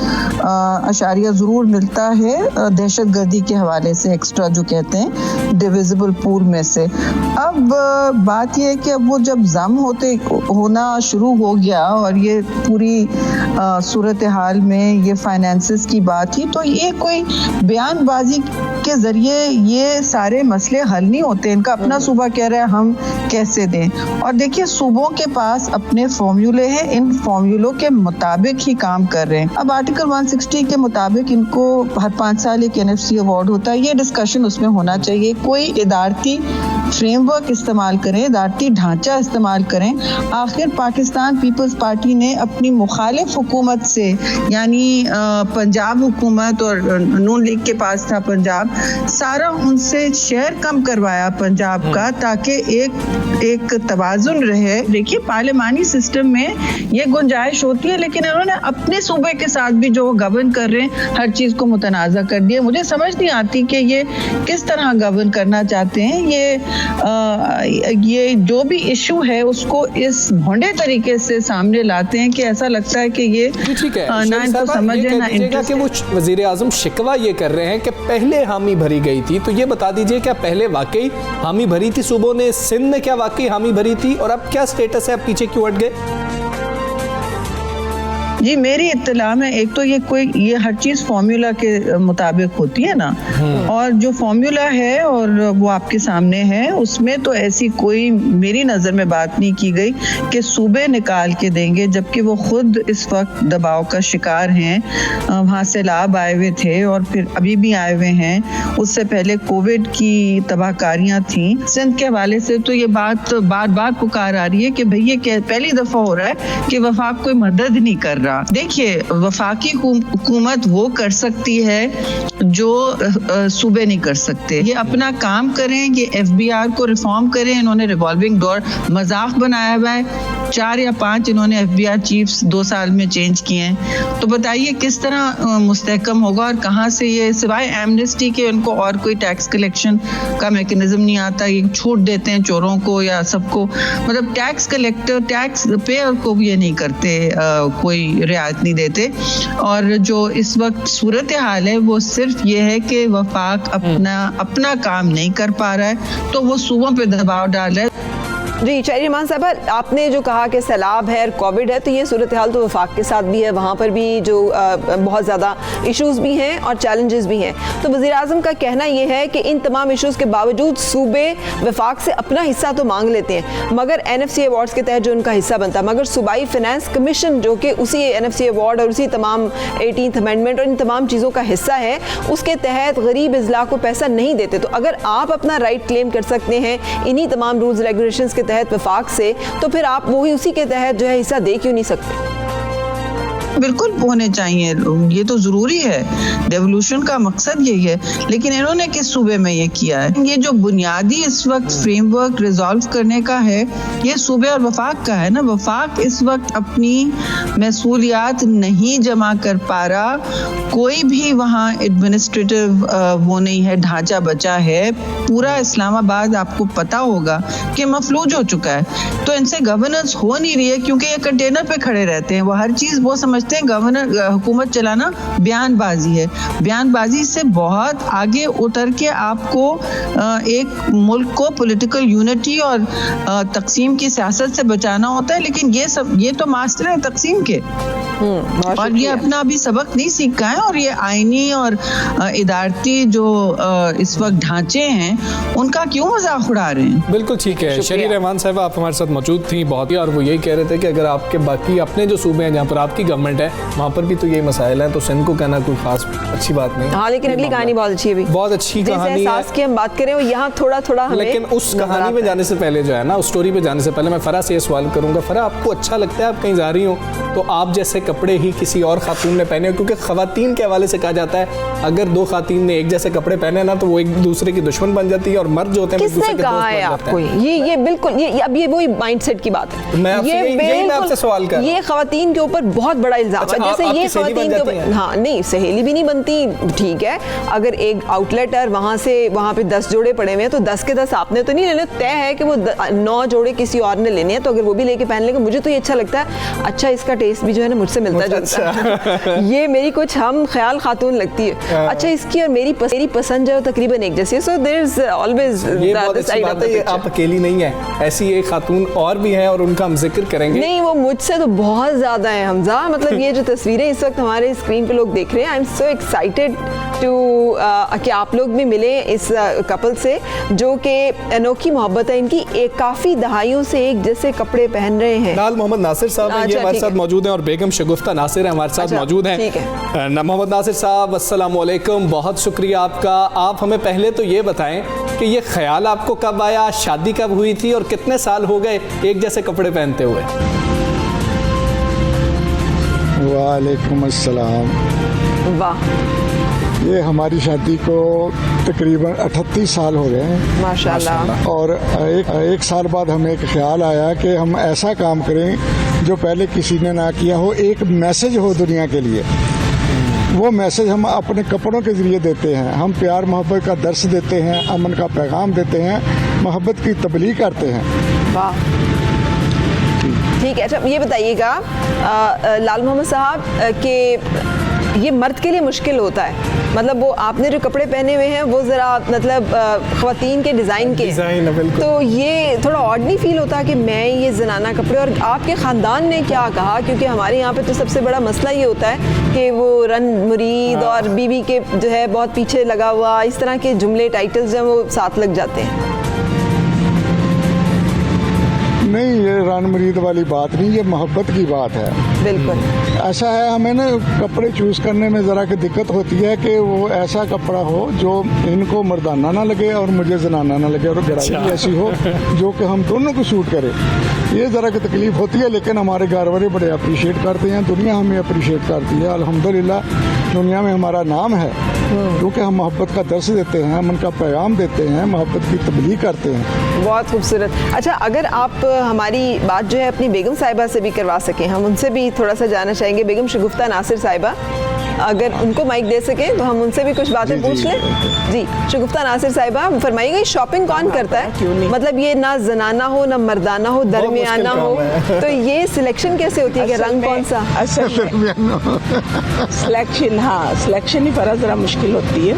अशारिया ज़रूर मिलता है दहशत गर्दी के हवाले से, एक्स्ट्रा जो कहते हैं डिविजिबल पूल में से। अब बात यह है कि अब वो जब जम होना शुरू हो गया और ये पूरी सूरत हाल में ये फाइनेंसेस की बात थी, तो ये कोई बयानबाजी के ज़रिए ये सारे मसले हल नहीं होते। इनका अपना सूबा कह रहा है हम कैसे दें, और देखिए सूबों के पास अपने फॉर्मूले हैं, इन फॉर्मूलों के मुताबिक ही काम कर रहे हैं। अब आर्टिकल 160 के मुताबिक इनको हर 5 साल एक NFC अवार्ड होता है, ये डिस्कशन उसमें होना चाहिए। कोई इदारती फ्रेमवर्क इस्तेमाल करें, इदारती ढांचा इस्तेमाल करें। आखिर पाकिस्तान पीपल्स पार्टी ने अपनी मुखालिफ हुकूमत से, यानी पंजाब हुकूमत और नून लीग के पास था पंजाब, सारा उनसे शेयर कम करवाया पंजाब का, ताकि एक तवाजुन रहे। देखिए पार्लिमानी सिस्टम में ये गुंजाइश होती है, लेकिन इन्होंने अपने सूबे के साथ भी जो गवर्न कर रहे हैं हर चीज़ को मुतनाज़ा कर दिया। मुझे समझ नहीं आती कि ये किस तरह गवर्न करना चाहते हैं। ये जो भी इशू है उसको इस भोंडे तरीके से सामने लाते हैं कि ऐसा लगता है कि ये ना इनको समझ है ना इंटरेस्ट। कि वो वज़ीर आज़म शिकवा ये कर रहे हैं कि पहले हामी भरी गई थी, तो ये बता दीजिए क्या पहले वाकई हामी भरी थी सूबों ने, सिंध में क्या वाकई हामी भरी थी, और अब क्या स्टेटस है, अब पीछे क्यों हट गए? जी मेरी इत्तला में एक तो ये हर चीज फॉर्मूला के मुताबिक होती है ना, और जो फॉर्मूला है और वो आपके सामने है, उसमें तो ऐसी कोई मेरी नजर में बात नहीं की गई कि सूबे निकाल के देंगे, जबकि वो खुद इस वक्त दबाव का शिकार हैं। वहाँ से लाभ आए हुए थे और फिर अभी भी आए हुए हैं। उससे पहले कोविड की तबाहकारियां थी। सिंध के हवाले से तो ये बात बार बार पुकार आ रही है कि भैया पहली दफा हो रहा है कि वफाक कोई मदद नहीं कर रहा। देखिए, वफाकी हुकूमत वो कर सकती है जो सूबे नहीं कर सकते। ये अपना काम करें, ये FBR को रिफॉर्म करें। इन्होंने रिवॉल्विंग डोर मजाक बनाया हुआ है। 4 या 5 इन्होंने FBR चीफ्स 2 साल में चेंज किए हैं। तो बताइए किस तरह मुस्तहकम होगा, और कहाँ से ये सिवाय एमनेस्टी के उनको और कोई टैक्स कलेक्शन का मैकेनिज्म नहीं आता। ये छूट देते हैं चोरों को या सबको, मतलब टैक्स कलेक्टर टैक्स पेयर को भी ये नहीं करते, कोई रियायत नहीं देते। और जो इस वक्त सूरत हाल है वो सिर्फ ये है कि वफाक अपना काम नहीं कर पा रहा है, तो वो सूबों पे दबाव डाल रहा है। जी चेरी रहमान साहब, आपने जो कहा कि सैलाब है और कोविड है, तो ये सूरत हाल तो वफाक के साथ भी है। वहाँ पर भी जो बहुत ज़्यादा इश्यूज़ भी हैं और चैलेंजेस भी हैं। तो वज़ीर-ए-आज़म का कहना ये है कि इन तमाम इश्यूज़ के बावजूद सूबे वफाक से अपना हिस्सा तो मांग लेते हैं, मगर NFC अवार्ड्स के तहत जो उनका हिस्सा बनता है, मगर सूबाई फाइनेंस कमीशन जो कि उसी NFC अवार्ड और उसी तमाम 18th अमेंडमेंट और इन तमाम चीज़ों का हिस्सा है, उसके तहत गरीब अज़ला को पैसा नहीं देते। तो अगर आप अपना राइट क्लेम कर सकते हैं इन्हीं तमाम रूल्स रेगुलेशंस के तहत वफाक से, तो फिर आप वही उसी के तहत जो है हिस्सा दे क्यों नहीं सकते? बिल्कुल होने चाहिए, ये तो जरूरी है। डेवोल्यूशन का मकसद यही है, लेकिन इन्होंने किस सूबे में ये किया है? ये जो बुनियादी इस वक्त फ्रेमवर्क रिजॉल्व करने का है, ये सूबे और वफाक का है ना। वफाक इस वक्त अपनी मसूलियात नहीं जमा कर पा रहा। कोई भी वहाँ एडमिनिस्ट्रेटिव वो नहीं है, ढांचा बचा है। पूरा इस्लामाबाद आपको पता होगा कि मफलूज हो चुका है। तो इनसे गवर्नेंस हो नहीं रही है, क्योंकि ये कंटेनर पे खड़े रहते हैं। वो हर चीज वो समझते हैं गवर्नर हुकूमत चलाना बयानबाजी है। बयानबाजी से बहुत आगे उतर के आपको एक मुल्क को पॉलिटिकल यूनिटी और तकसीम की सियासत से बचाना होता है। लेकिन ये तो मास्टर है तकसीम के, और ये अपना अभी सबक नहीं सीखा है। और ये आईनी और इदारती जो इस वक्त ढांचे हैं, उनका क्यों मजाक उड़ा रहे हैं? बिल्कुल ठीक है। शरी रहमान साहब, आप हमारे साथ मौजूद थी बहुत ही, और वो यही कह रहे थे कि अगर आपके बाकी अपने जो सूबे हैं जहाँ पर आपकी गवर्नमेंट है, वहाँ पर भी तो यही मसाइल है, तो सिंध को कहना कोई खास अच्छी बात नहीं। हाँ, लेकिन अगली कहानी बहुत अच्छी है, बहुत अच्छी कहानी है की हम बात करें, यहाँ थोड़ा हमें, लेकिन उस कहानी में जाने से पहले जो है ना, उस स्टोरी पे जाने से पहले मैं फरा से ये सवाल करूंगा। फरा, आपको अच्छा लगता है आप कहीं जा रही हो तो आप जैसे कपड़े ही किसी और खातून ने पहने हो? क्योंकि खवातीन के हवाले से कहा जाता है अगर 2 खातून ने एक जैसे कपड़े पहने ना, तो वो एक दूसरे की दुश्मन बन जाती है, और मर्द जो होते हैं किसने कहा है आपको? ये बिल्कुल अब ये वही माइंडसेट की बात है। मैं आपसे सवाल कर, ये खवातीन के ऊपर बहुत बड़ा इल्जाम है। जैसे ये खवातीन के ऊपर, हाँ नहीं, सहेली भी नहीं बनती, ठीक है। अगर एक आउटलेट है, वहाँ पे 10 जोड़े पड़े हुए हैं, तो 10 के 10 आपने तो नहीं लेने। तय है कि वो 9 जोड़े किसी और ने लेने हैं, तो अगर वो भी लेके पहन लेंगे, मुझे तो ये अच्छा लगता है। अच्छा, इसका टेस्ट भी जो है ना मुझसे मिलता जुलता है। ये मेरी कुछ हम ख्याल खातून लगती है। अच्छा, इसकी और मेरी पसंद जो है तकरीबन एक जैसी है। सो देयर इज ऑलवेज ये बहुत अच्छी बात है, आप अकेली नहीं है, ऐसी एक खातून और भी है, और उनका हम जिक्र करेंगे। नहीं, वो मुझसे तो बहुत ज्यादा है हमजा। मतलब ये जो तस्वीरें इस वक्त हमारे स्क्रीन पे लोग देख रहे हैं, I am so excited to कि आप लोग भी मिले इस कपल से, जो कि अनोखी मोहब्बत है इनकी। एक काफी दहाइयों से एक जैसे कपड़े पहन रहे हैं। लाल मोहम्मद नासिर साहब ये हमारे साथ मौजूद हैं, और बेगम शगुफ्ता नासिर हमारे साथ मौजूद हैं। मोहम्मद नासिर साहब, अस्सलाम वालेकुम, बहुत शुक्रिया आपका। आप हमें पहले तो ये बताएं कि ये ख्याल आपको कब आया, शादी कब हुई थी, और कितने साल हो गए एक जैसे कपड़े पहनते हुए? वालेकुम अस्सलाम। वाह, ये हमारी शादी को तकरीबन 38 साल हो गए हैं माशाल्लाह। और एक साल बाद हमें एक ख्याल आया कि हम ऐसा काम करें जो पहले किसी ने ना किया हो, एक मैसेज हो दुनिया के लिए। वो मैसेज हम अपने कपड़ों के ज़रिए देते हैं। हम प्यार मोहब्बत का दर्स देते हैं, अमन का पैगाम देते हैं, मोहब्बत की तबलीग करते हैं। वाह, ठीक है। अच्छा, ये बताइएगा लाल मोहम्मद साहब कि ये मर्द के लिए मुश्किल होता है, मतलब वो आपने जो कपड़े पहने हुए हैं वो ज़रा मतलब ख़वातीन के डिज़ाइन के, तो ये थोड़ा ऑड नहीं फील होता कि मैं ये जनाना कपड़े, और आपके ख़ानदान ने क्या कहा? क्योंकि हमारे यहाँ पे तो सबसे बड़ा मसला ये होता है कि वो रन मुरीद और बीवी के जो है बहुत पीछे लगा हुआ, इस तरह के जुमले टाइटल्स जो हैं वो साथ लग जाते हैं। नहीं, ये रान मुरीद वाली बात नहीं, ये मोहब्बत की बात है। बिल्कुल ऐसा है, हमें ना कपड़े चूज़ करने में ज़रा की दिक्कत होती है कि वो ऐसा कपड़ा हो जो इनको मर्दाना ना लगे और मुझे जनाना ना लगे, और गहराई भी ऐसी हो जो कि हम दोनों को सूट करे। ये ज़रा की तकलीफ होती है, लेकिन हमारे घर वाले बड़े अप्रिशिएट करते हैं, दुनिया हमें अप्रिशिएट करती है। अल्हम्दुलिल्लाह दुनिया में हमारा नाम है क्योंकि हम मोहब्बत का दर्स देते हैं, हम उनका पैगाम देते हैं, मोहब्बत की तबलीग करते हैं। बहुत खूबसूरत। अच्छा, अगर आप हमारी बात जो है अपनी बेगम साहिबा से भी करवा सकें, हम उनसे भी थोड़ा सा जानना चाहेंगे। बेगम शगुफ्ता नासिर साहिबा, अगर उनको माइक दे सकें तो हम उनसे भी कुछ बातें पूछ लें। जी, शगुफ्ता नासिर साहिबा फरमाइएगा, शॉपिंग कौन करता है? मतलब ये ना जनाना हो ना मर्दाना हो, दरमियाना हो, तो ये सिलेक्शन कैसे होती है कि रंग कौन सा? सिलेक्शन, हाँ सिलेक्शन ही ज़रा मुश्किल होती है।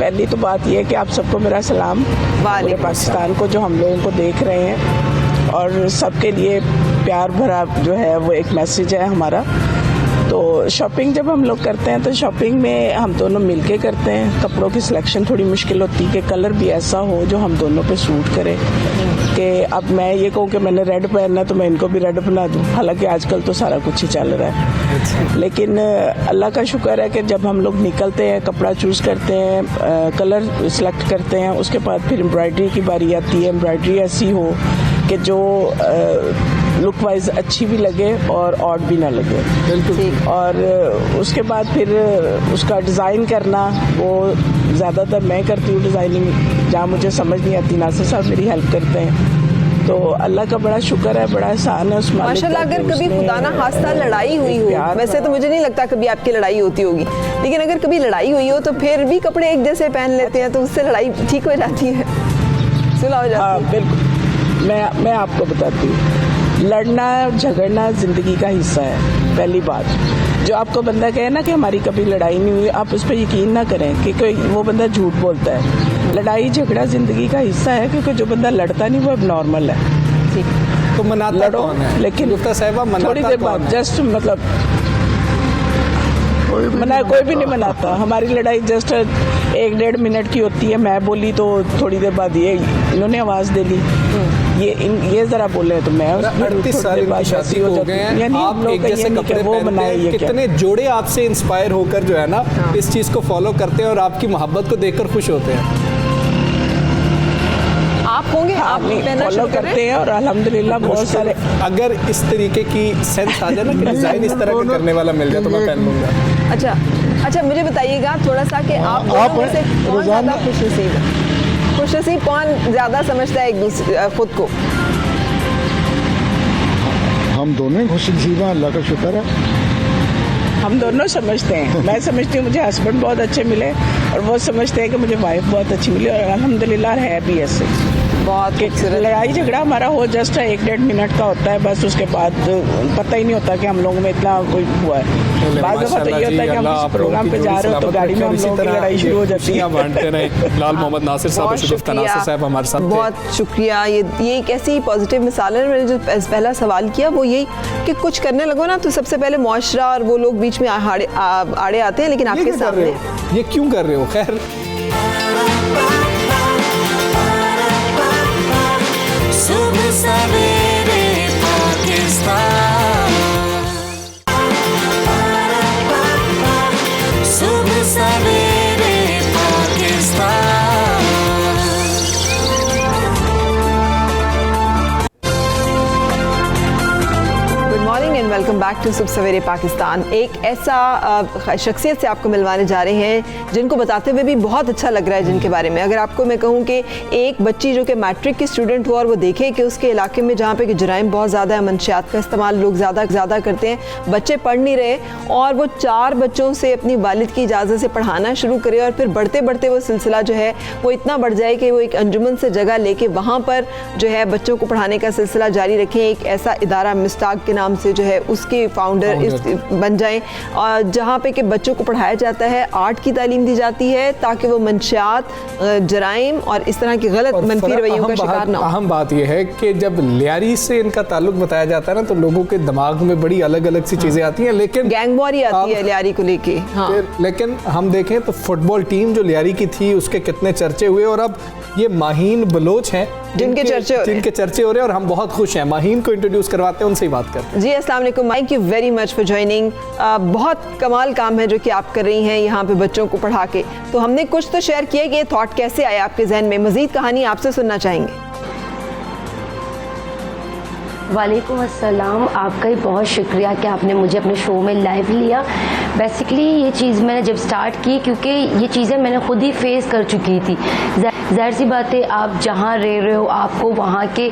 पहली तो बात यह है कि आप सबको मेरा सलाम, पूरे पाकिस्तान को जो हम लोगों को देख रहे हैं, और सबके लिए प्यार भरा जो है वो एक मैसेज है हमारा। तो शॉपिंग जब हम लोग करते हैं तो शॉपिंग में हम दोनों मिलके करते हैं। कपड़ों की सिलेक्शन थोड़ी मुश्किल होती है कि कलर भी ऐसा हो जो हम दोनों पे सूट करे, कि अब मैं ये कहूँ कि मैंने रेड पहनना है तो मैं इनको भी रेड बना दूँ, हालांकि आजकल तो सारा कुछ ही चल रहा है। लेकिन अल्लाह का शुक्र है कि जब हम लोग निकलते हैं, कपड़ा चूज़ करते हैं, कलर सेलेक्ट करते हैं, उसके बाद फिर एम्ब्रॉयडरी की बारी आती है। एम्ब्रॉयडरी ऐसी हो कि जो लुक वाइज अच्छी भी लगे और ऑड भी ना लगे। बिल्कुल। और उसके बाद फिर उसका डिज़ाइन करना, वो ज़्यादातर मैं करती हूँ डिज़ाइनिंग, जहाँ मुझे समझ नहीं आती नासिर साहब मेरी हेल्प करते हैं। तो अल्लाह का बड़ा शुक्र है, बड़ा एहसान है उस मालिक का। माशाल्लाह, अगर कभी खुदा ना खास्ता लड़ाई हुई हो, वैसे तो मुझे नहीं लगता कभी आपकी लड़ाई होती होगी, लेकिन अगर कभी लड़ाई हुई हो तो फिर भी कपड़े एक जैसे पहन लेते हैं, तो उससे लड़ाई ठीक हो जाती है, सुलह हो जाती है। हाँ बिल्कुल, मैं आपको बताती हूँ, लड़ना झगड़ना ज़िंदगी का हिस्सा है। पहली बात, जो आपको बंदा कहे ना कि हमारी कभी लड़ाई नहीं हुई, आप उस पर यकीन ना करें कि कोई वो बंदा झूठ बोलता है। लड़ाई झगड़ा ज़िंदगी का हिस्सा है, क्योंकि जो बंदा लड़ता नहीं वो अब नॉर्मल है। ठीक, तो मनाता कौन है? लेकिन थोड़ी देर बाद जस्ट मतलब कोई भी नहीं मनाता। हमारी लड़ाई जस्ट 1-1.5 मिनट की होती है। मैं बोली तो थोड़ी देर बाद ये इन्होंने आवाज़ दे दी, ये जरा बोले तो मैं 38 साल की शादी हो गए हैं, आप एक जैसे कपड़े पहनते हैं, कितने जोड़े आपसे इंस्पायर होकर जो है ना इस चीज़ को फॉलो करते हैं और आपकी मोहब्बत को देखकर खुश होते हैं। आप होंगे, आप फॉलो करते हैं और अल्हम्दुलिल्लाह बहुत सारे। अगर इस तरीके की सेंस आ जाए ना कि डिज़ाइन इस तरह का करने वाला मिल जाए तो मैं पहन लूँगा। अच्छा, मुझे बताइएगा थोड़ा सा कि आप दोनों में से कौन ज़्यादा खुशनसीब है? खुशनसीब कौन ज़्यादा समझता है एक दूसरे खुद को? हम दोनों ही खुशनसीब हैं, अल्लाह का शुक्र है। हम दोनों समझते हैं। मैं समझती हूँ मुझे हस्बैंड बहुत अच्छे मिले, और वो समझते हैं कि मुझे वाइफ बहुत अच्छी मिली, और अल्हम्दुलिल्लाह है भी ऐसे। बहुत लड़ाई झगड़ा हमारा हो जस्ट 1-1.5 मिनट का होता है बस, उसके बाद पता ही नहीं होता कि हम लोगों में इतना कोई हुआ है। बाद में तो ये होता है कि हम किसी प्रोग्राम पे जा रहे हो तो गाड़ी में हम लोगों की लड़ाई शुरू हो जाती है। बांटते रहे। लाल मोहम्मद नासिर साहब, शगुफ्ता नासिर साहब हमारे साथ, बहुत शुक्रिया। ये एक ऐसी पॉजिटिव मिसाल है। मैंने जो पहला सवाल किया वो यही कि कुछ करने लगो ना तो सबसे पहले मुआशरा और वो लोग बीच में आड़े आते हैं, लेकिन आपके सामने ये क्यों कर रहे हो? खैर, सुबह सवेरे पाकिस्तान, सुबह सवेरे Pakistan. Good morning and welcome back to सुबह सवेरे पाकिस्तान। एक ऐसा शख्सियत से आपको मिलवाने जा रहे हैं जिनको बताते हुए भी बहुत अच्छा लग रहा है, जिनके बारे में अगर आपको मैं कहूँ कि एक बच्ची जो कि मैट्रिक की स्टूडेंट हो और वो देखे कि उसके इलाके में जहाँ पे कि जुराइम बहुत ज़्यादा है, मंशियात का इस्तेमाल लोग ज़्यादा करते हैं, बच्चे पढ़ नहीं रहे, और वो 4 बच्चों से अपनी वालिद की इजाज़त से पढ़ाना शुरू करे, और फिर बढ़ते बढ़ते वो सिलसिला जो है वो इतना बढ़ जाए कि वो एक अंजुमन से जगह लेके वहाँ पर जो है बच्चों को पढ़ाने का सिलसिला जारी रखें। एक ऐसा इदारा मिस्ताक के नाम से जो है उसके के फाउंडर बन जाएं, और जहाँ पे कि बच्चों को पढ़ाया जाता है, आर्ट की तालीम दी जाती है ताकि वो मंशियात, जराइम और इस तरह की गलत मनफी रवैयों का शिकार ना हो। अहम बात यह है कि जब लियारी से इनका ताल्लुक बताया जाता है ना, तो लोगों के दिमाग में बड़ी अलग अलग सी चीज़ें आती हैं, लेकिन गैंगवॉर आती है लियारी को लेके। हाँ। लेकिन हम देखें तो फुटबॉल टीम जो लियारी की थी उसके कितने चर्चे हुए, और अब ये माहीन बलोच हैं जिनके चर्चे हो रहे हैं, और हम बहुत खुश हैं। माहीन को इंट्रोड्यूस करवाते हैं, उनसे ही बात करते हैं। जी अस्सलाम वालेकुम, thank you very much for joining. बहुत कमाल काम है जो कि आप कर रही हैं यहाँ पे बच्चों को पढ़ा के। तो हमने कुछ तो शेयर किया कि ये थॉट कैसे आया आपके जहन में, मजीद कहानी आपसे सुनना चाहेंगे। वालेकुम अस्सलाम, आपका ही बहुत शुक्रिया कि आपने मुझे अपने शो में लाइव लिया। बेसिकली ये चीज़ मैंने जब स्टार्ट की, क्योंकि ये चीज़ें मैंने खुद ही फेस कर चुकी थी। ज़ाहिर सी बात है, आप जहाँ रह रहे हो आपको वहाँ के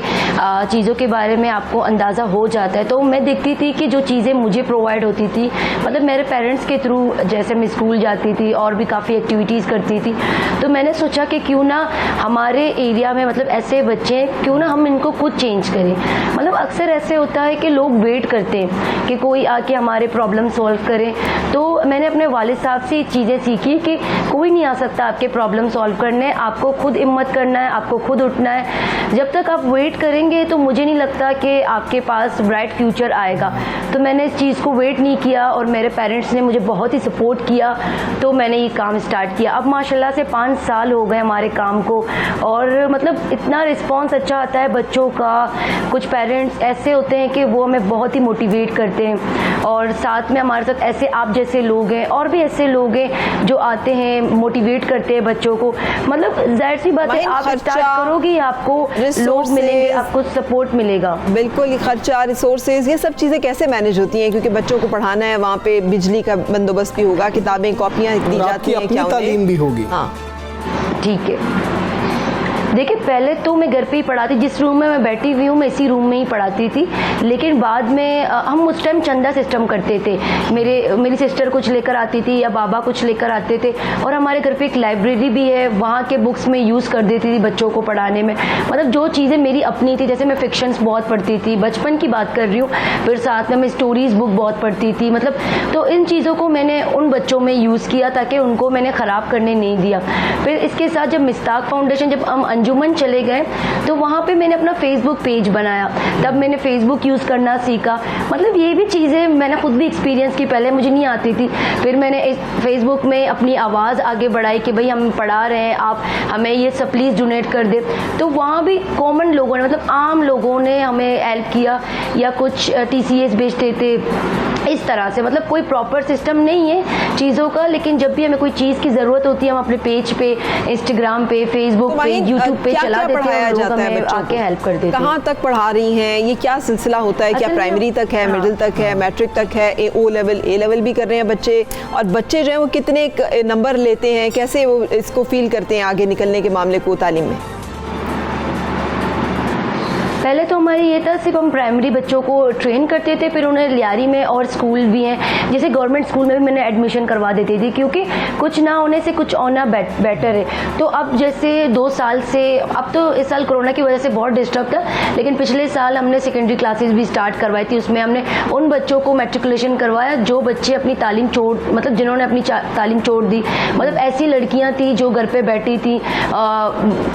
चीज़ों के बारे में आपको अंदाज़ा हो जाता है। तो मैं देखती थी कि जो चीज़ें मुझे प्रोवाइड होती थी, मतलब मेरे पेरेंट्स के थ्रू, जैसे मैं स्कूल जाती थी और भी काफ़ी एक्टिविटीज़ करती थी, तो मैंने सोचा कि क्यों ना हमारे एरिया में मतलब ऐसे बच्चे हैं, क्यों ना हम इनको खुद चेंज करें। मतलब अक्सर ऐसे होता है कि लोग वेट करते हैं कि कोई आके हमारे प्रॉब्लम सॉल्व करे। तो मैंने अपने वालिद साहब से चीज़ें सीखी कि कोई नहीं आ सकता आपके प्रॉब्लम सॉल्व करने, आपको खुद हिम्मत करना है, आपको खुद उठना है। जब तक आप वेट करेंगे तो मुझे नहीं लगता कि आपके पास ब्राइट फ्यूचर आएगा। तो मैंने इस चीज़ को वेट नहीं किया और मेरे पेरेंट्स ने मुझे बहुत ही सपोर्ट किया, तो मैंने ये काम स्टार्ट किया। अब माशाल्लाह से 5 साल हो गए हमारे काम को, और मतलब इतना रिस्पॉन्स अच्छा आता है बच्चों का। कुछ पेरेंट्स ऐसे होते हैं कि वो हमें बहुत ही मोटिवेट करते हैं, और साथ में हमारे साथ ऐसे आप जैसे लोग हैं और भी ऐसे लोग हैं जो आते हैं, मोटिवेट करते हैं बच्चों को। मतलब जाहिर सी बात है, आप स्टार्ट करोगे आपको लोग मिलेंगे, आपको सपोर्ट मिलेगा। बिल्कुल, खर्चा, रिसोर्सेज, ये सब चीज़ें कैसे मैनेज होती हैं, क्योंकि बच्चों को पढ़ाना है, वहाँ पे बिजली का बंदोबस्त भी होगा, किताबें कॉपियाँ दी जाती हैं, क्या तालीम भी होगी। हाँ ठीक है। देखिए, पहले तो मैं घर पे ही पढ़ाती, जिस रूम में मैं बैठी हुई हूँ मैं इसी रूम में ही पढ़ाती थी। लेकिन बाद में हम उस टाइम चंदा सिस्टम करते थे। मेरी सिस्टर कुछ लेकर आती थी या बाबा कुछ लेकर आते थे, और हमारे घर पे एक लाइब्रेरी भी है, वहाँ के बुक्स में यूज़ कर देती थी बच्चों को पढ़ाने में। मतलब जो चीज़ें मेरी अपनी थी, जैसे मैं फिक्शंस बहुत पढ़ती थी, बचपन की बात कर रही हूँ, फिर साथ में मैं स्टोरीज़ बुक बहुत पढ़ती थी। मतलब तो इन चीज़ों को मैंने उन बच्चों में यूज़ किया ताकि उनको मैंने ख़राब करने नहीं दिया। फिर इसके साथ जब मिस्ताक फाउंडेशन, जब हम अंजुमन चले गए, तो वहाँ पे मैंने अपना फेसबुक पेज बनाया। तब मैंने फेसबुक यूज़ करना सीखा। मतलब ये भी चीज़ें मैंने खुद भी एक्सपीरियंस की, पहले मुझे नहीं आती थी। फिर मैंने इस फेसबुक में अपनी आवाज़ आगे बढ़ाई कि भाई हम पढ़ा रहे हैं, आप हमें ये सब प्लीज़ डोनेट कर दे। तो वहाँ भी कॉमन लोगों ने, मतलब आम लोगों ने हमें हेल्प किया, या कुछ TCS भेजते थे इस तरह से। मतलब कोई प्रॉपर सिस्टम नहीं है चीज़ों का, लेकिन जब भी हमें कोई चीज़ की ज़रूरत होती है हम अपने पेज पे, इंस्टाग्राम पे, फेसबुक पे, यूट्यूब पे चला देते हैं, और लोग हमें आके हेल्प कर देते हैं। कहाँ तक पढ़ा रही हैं, ये क्या सिलसिला होता है? क्या प्राइमरी तक है, मिडिल तक है, मैट्रिक तक है, O लेवल, A लेवल भी कर रहे हैं बच्चे? और बच्चे जो हैं वो कितने नंबर लेते हैं, कैसे वो इसको फील करते हैं आगे निकलने के मामले को तालीम में? पहले तो हमारी ये था, सिर्फ हम प्राइमरी बच्चों को ट्रेन करते थे, फिर उन्हें लियारी में और स्कूल भी हैं, जैसे गवर्नमेंट स्कूल में भी मैंने एडमिशन करवा देती थी, क्योंकि कुछ ना होने से कुछ होना बेटर है। तो अब जैसे 2 साल से, अब तो इस साल कोरोना की वजह से बहुत डिस्टर्ब था, लेकिन पिछले साल हमने सेकेंडरी क्लासेस भी स्टार्ट करवाई थी। उसमें हमने उन बच्चों को मैट्रिकुलेशन करवाया जो बच्चे अपनी तालीम छोड़, मतलब जिन्होंने अपनी तालीम छोड़ दी। मतलब ऐसी लड़कियाँ थी जो घर पर बैठी थी,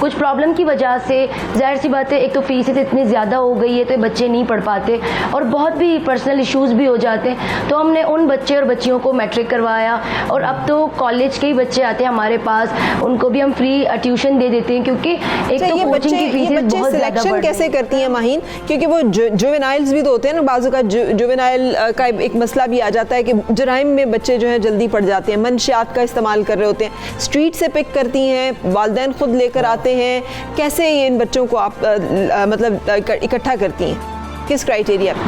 कुछ प्रॉब्लम की वजह से। जाहिर सी बात है, एक तो फीस इतनी ज़्यादा हो गई है तो बच्चे नहीं पढ़ पाते, और बहुत भी पर्सनल इश्यूज़ भी हो जाते हैं। तो हमने उन बच्चे और बच्चियों को मैट्रिक करवाया, और अब तो कॉलेज के ही बच्चे आते हैं हमारे पास, उनको भी हम फ्री ट्यूशन दे देते हैं, क्योंकि एक तो कोचिंग की फीस बहुत ज़्यादा। सिलेक्शन कैसे करती हैं माहीन? क्योंकि वो जुवेनाइल्स भी तो होते हैं ना, बाजू का जुवेनाइल का एक मसला भी आ जाता है कि जराइम में बच्चे जो है जल्दी पड़ जाते हैं, मंशियात का इस्तेमाल कर रहे होते हैं, स्ट्रीट से पिक करती हैं, वालिदैन खुद लेकर आते हैं। कैसे ये इन बच्चों को आप मतलब इकट्ठा करती हैं, किस क्राइटेरिया पे?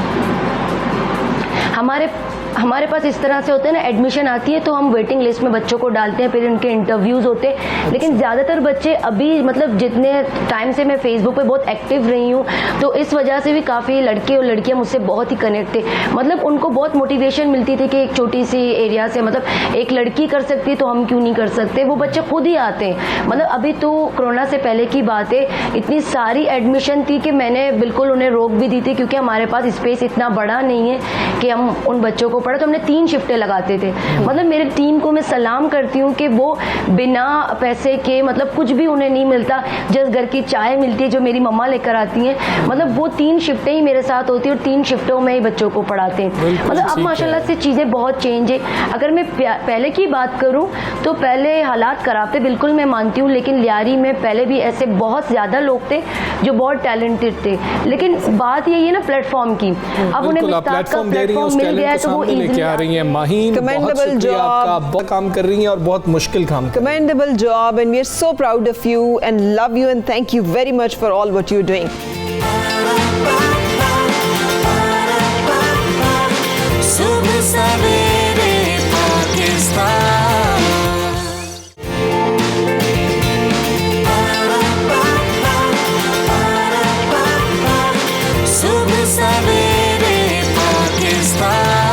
हमारे पास इस तरह से होता है ना, एडमिशन आती है तो हम वेटिंग लिस्ट में बच्चों को डालते हैं, फिर उनके इंटरव्यूज़ होते हैं। लेकिन ज़्यादातर बच्चे अभी मतलब जितने टाइम से मैं फेसबुक पे बहुत एक्टिव रही हूँ तो इस वजह से भी काफ़ी लड़के और लड़कियाँ मुझसे बहुत ही कनेक्ट थे। मतलब उनको बहुत मोटिवेशन मिलती थी कि एक छोटी सी एरिया से मतलब एक लड़की कर सकती है तो हम क्यों नहीं कर सकते। वो बच्चे खुद ही आते हैं। मतलब अभी तो कोरोना से पहले की बात है, इतनी सारी एडमिशन थी कि मैंने बिल्कुल उन्हें रोक भी दी थी क्योंकि हमारे पास स्पेस इतना बड़ा नहीं है कि हम उन बच्चों को पढ़ा। तो हमने 3 शिफ्टें लगाते थे। मतलब मेरे टीम को मैं सलाम करती हूँ कि वो बिना पैसे के मतलब कुछ भी उन्हें नहीं मिलता, जस्ट घर की चाय मिलती है जो मेरी मम्मा लेकर आती हैं। मतलब वो 3 शिफ्टें ही मेरे साथ होती है और 3 शिफ्टों में ही बच्चों को पढ़ाते हैं। मतलब अब माशाल्लाह से चीज़ें बहुत चेंज है। अगर मैं पहले की बात करूँ तो पहले हालात खराब थे, बिल्कुल मैं मानती हूँ, लेकिन लियारी में पहले भी ऐसे बहुत ज़्यादा लोग थे जो बहुत टैलेंटेड थे। लेकिन बात यही है ना प्लेटफॉर्म की, अब उन्हें प्लेटफॉर्म मिल गया है तो वो लेके आ रही हैं। माहीन, बहुत शुक्रिया आपका, बहुत काम कर रही हैं और बहुत मुश्किल काम। Commendable job and we are so proud of you and love you and thank you very much for all what you're doing. सुबह सवेरे पाकिस्तान, सुबह सवेरे पाकिस्तान।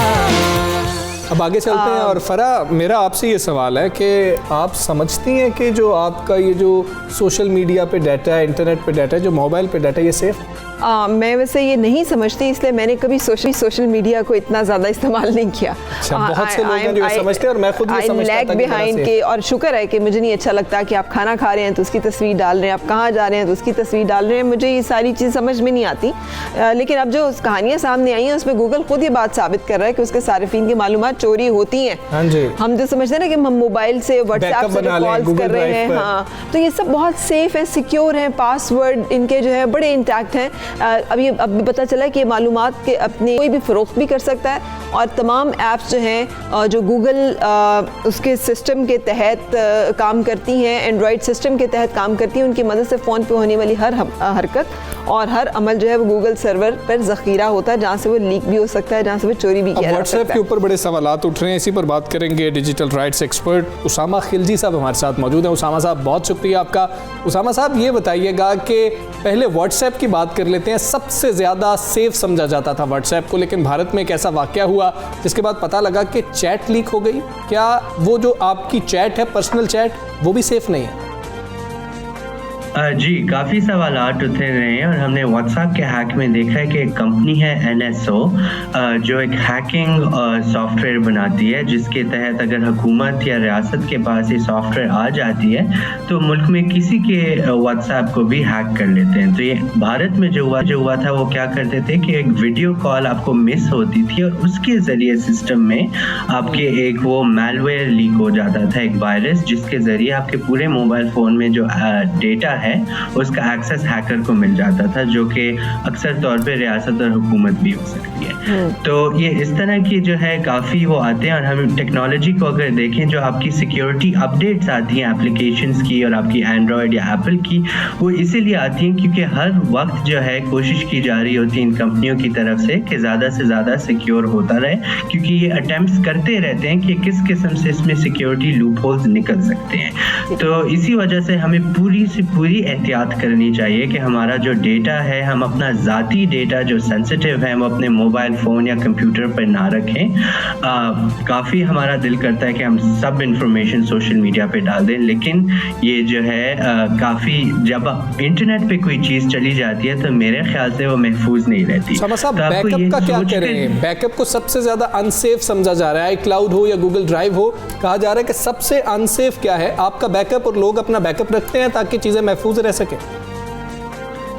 अब आगे चलते हैं और फरा, मेरा आपसे ये सवाल है कि आप समझती हैं कि जो आपका ये जो सोशल मीडिया पे डाटा है, इंटरनेट पे डाटा है, जो मोबाइल पे डाटा है, ये सेफ? मैं वैसे ये नहीं समझती, इसलिए मैंने कभी सोशल मीडिया को इतना ज़्यादा इस्तेमाल नहीं किया। अच्छा, बहुत से लोग हैं जो समझते हैं और मैं खुद ये समझता था कि बिहाइंड के, और शुक्र है कि मुझे नहीं अच्छा लगता कि आप खाना खा रहे हैं तो उसकी तस्वीर डाल रहे हैं, आप कहाँ जा रहे हैं तो उसकी तस्वीर डाल रहे हैं। मुझे ये सारी चीज़ समझ में नहीं आती। लेकिन अब जो कहानियाँ सामने आई हैं उसमें गूगल खुद ये बात साबित कर रहा है कि उसके सारिफिन की मालूमात चोरी होती हैं। हम जो समझते हैं ना कि हम मोबाइल से व्हाट्सएप से कॉल्स कर रहे हैं, हाँ, तो ये सब बहुत सेफ है, सिक्योर हैं, पासवर्ड इनके जो है बड़े इंटैक्ट हैं। अब भी पता चला कि ये मालूमात के अपने कोई भी फ़रोख्त भी कर सकता है और तमाम ऐप्स जो हैं जो गूगल उसके सिस्टम के तहत काम करती हैं, एंड्रॉयड सिस्टम के तहत काम करती हैं, उनकी मदद से फ़ोन पे होने वाली हर हरकत और हर अमल जो है वो गूगल सर्वर पर ज़ख़ीरा होता है, जहाँ से वो लीक भी हो सकता है, जहाँ से वो चोरी भी किया जा सकता है। व्हाट्सएप के ऊपर बड़े सवालात उठ रहे हैं, इसी पर बात करेंगे। Digital rights expert Usama Khilji साहब हमारे साथ मौजूद हैं। उसामा साहब, बहुत शुक्रिया आपका। उसामा साहब, ये बताइएगा कि पहले व्हाट्सएप की बात कर लेते हैं। सबसे ज़्यादा सेफ समझा जाता था व्हाट्सएप को, लेकिन भारत में एक ऐसा वाक़या हुआ जिसके बाद पता लगा कि चैट लीक हो गई। क्या वो जो आपकी चैट है, पर्सनल चैट, वो भी सेफ नहीं है? जी, काफ़ी सवालात उठ रहे हैं और हमने व्हाट्सएप के हैक में देखा है कि एक कंपनी है NSO जो एक हैकिंग सॉफ्टवेयर बनाती है, जिसके तहत अगर हुकूमत या रियासत के पास ये सॉफ्टवेयर आ जाती है तो मुल्क में किसी के व्हाट्सएप को भी हैक कर लेते हैं। तो ये भारत में जो हुआ था वो क्या करते थे कि एक वीडियो कॉल आपको मिस होती थी और उसके ज़रिए सिस्टम में आपके एक वो मैलवेयर लीक हो जाता था, एक वायरस, जिसके ज़रिए आपके पूरे मोबाइल फ़ोन में जो डेटा है उसका एक्सेस हैकर को मिल जाता था, जो कि अक्सर तौर पे रियासत और हुकूमत भी हो सकती है। तो ये इस तरह की जो है काफ़ी वो आते हैं और हम टेक्नोलॉजी को अगर देखें, जो आपकी सिक्योरिटी अपडेट्स आती हैं एप्लीकेशंस की और आपकी एंड्रॉयड या एप्पल की, वो इसीलिए आती हैं क्योंकि हर वक्त जो है कोशिश की जा रही होती है इन कंपनियों की तरफ से कि ज़्यादा से ज़्यादा सिक्योर होता रहे, क्योंकि ये अटेम्प्ट्स करते रहते हैं कि किस किस्म से इसमें सिक्योरिटी लूप होल्स निकल सकते हैं। तो इसी वजह से हमें पूरी से पूरी एहतियात करनी चाहिए कि हमारा जो डेटा है, हम अपना ज़ाती डेटा जो सेंसिटिव है वो अपने मोबाइल फ़ोन या कंप्यूटर पर ना रखें। काफ़ी हमारा दिल करता है कि हम सब इंफॉर्मेशन सोशल मीडिया पे डाल दें, लेकिन ये जो है काफ़ी जब इंटरनेट पे कोई चीज़ चली जाती है तो मेरे ख्याल से वो महफूज नहीं रहती। बैकअप का क्या करें? बैकअप को सबसे ज़्यादा अनसेफ समझा जा रहा है। क्लाउड हो या गूगल ड्राइव हो, कहा जा रहा है कि सबसे अनसेफ क्या है? आपका बैकअप, और लोग अपना बैकअप रखते हैं ताकि चीज़ें महफूज रह सके।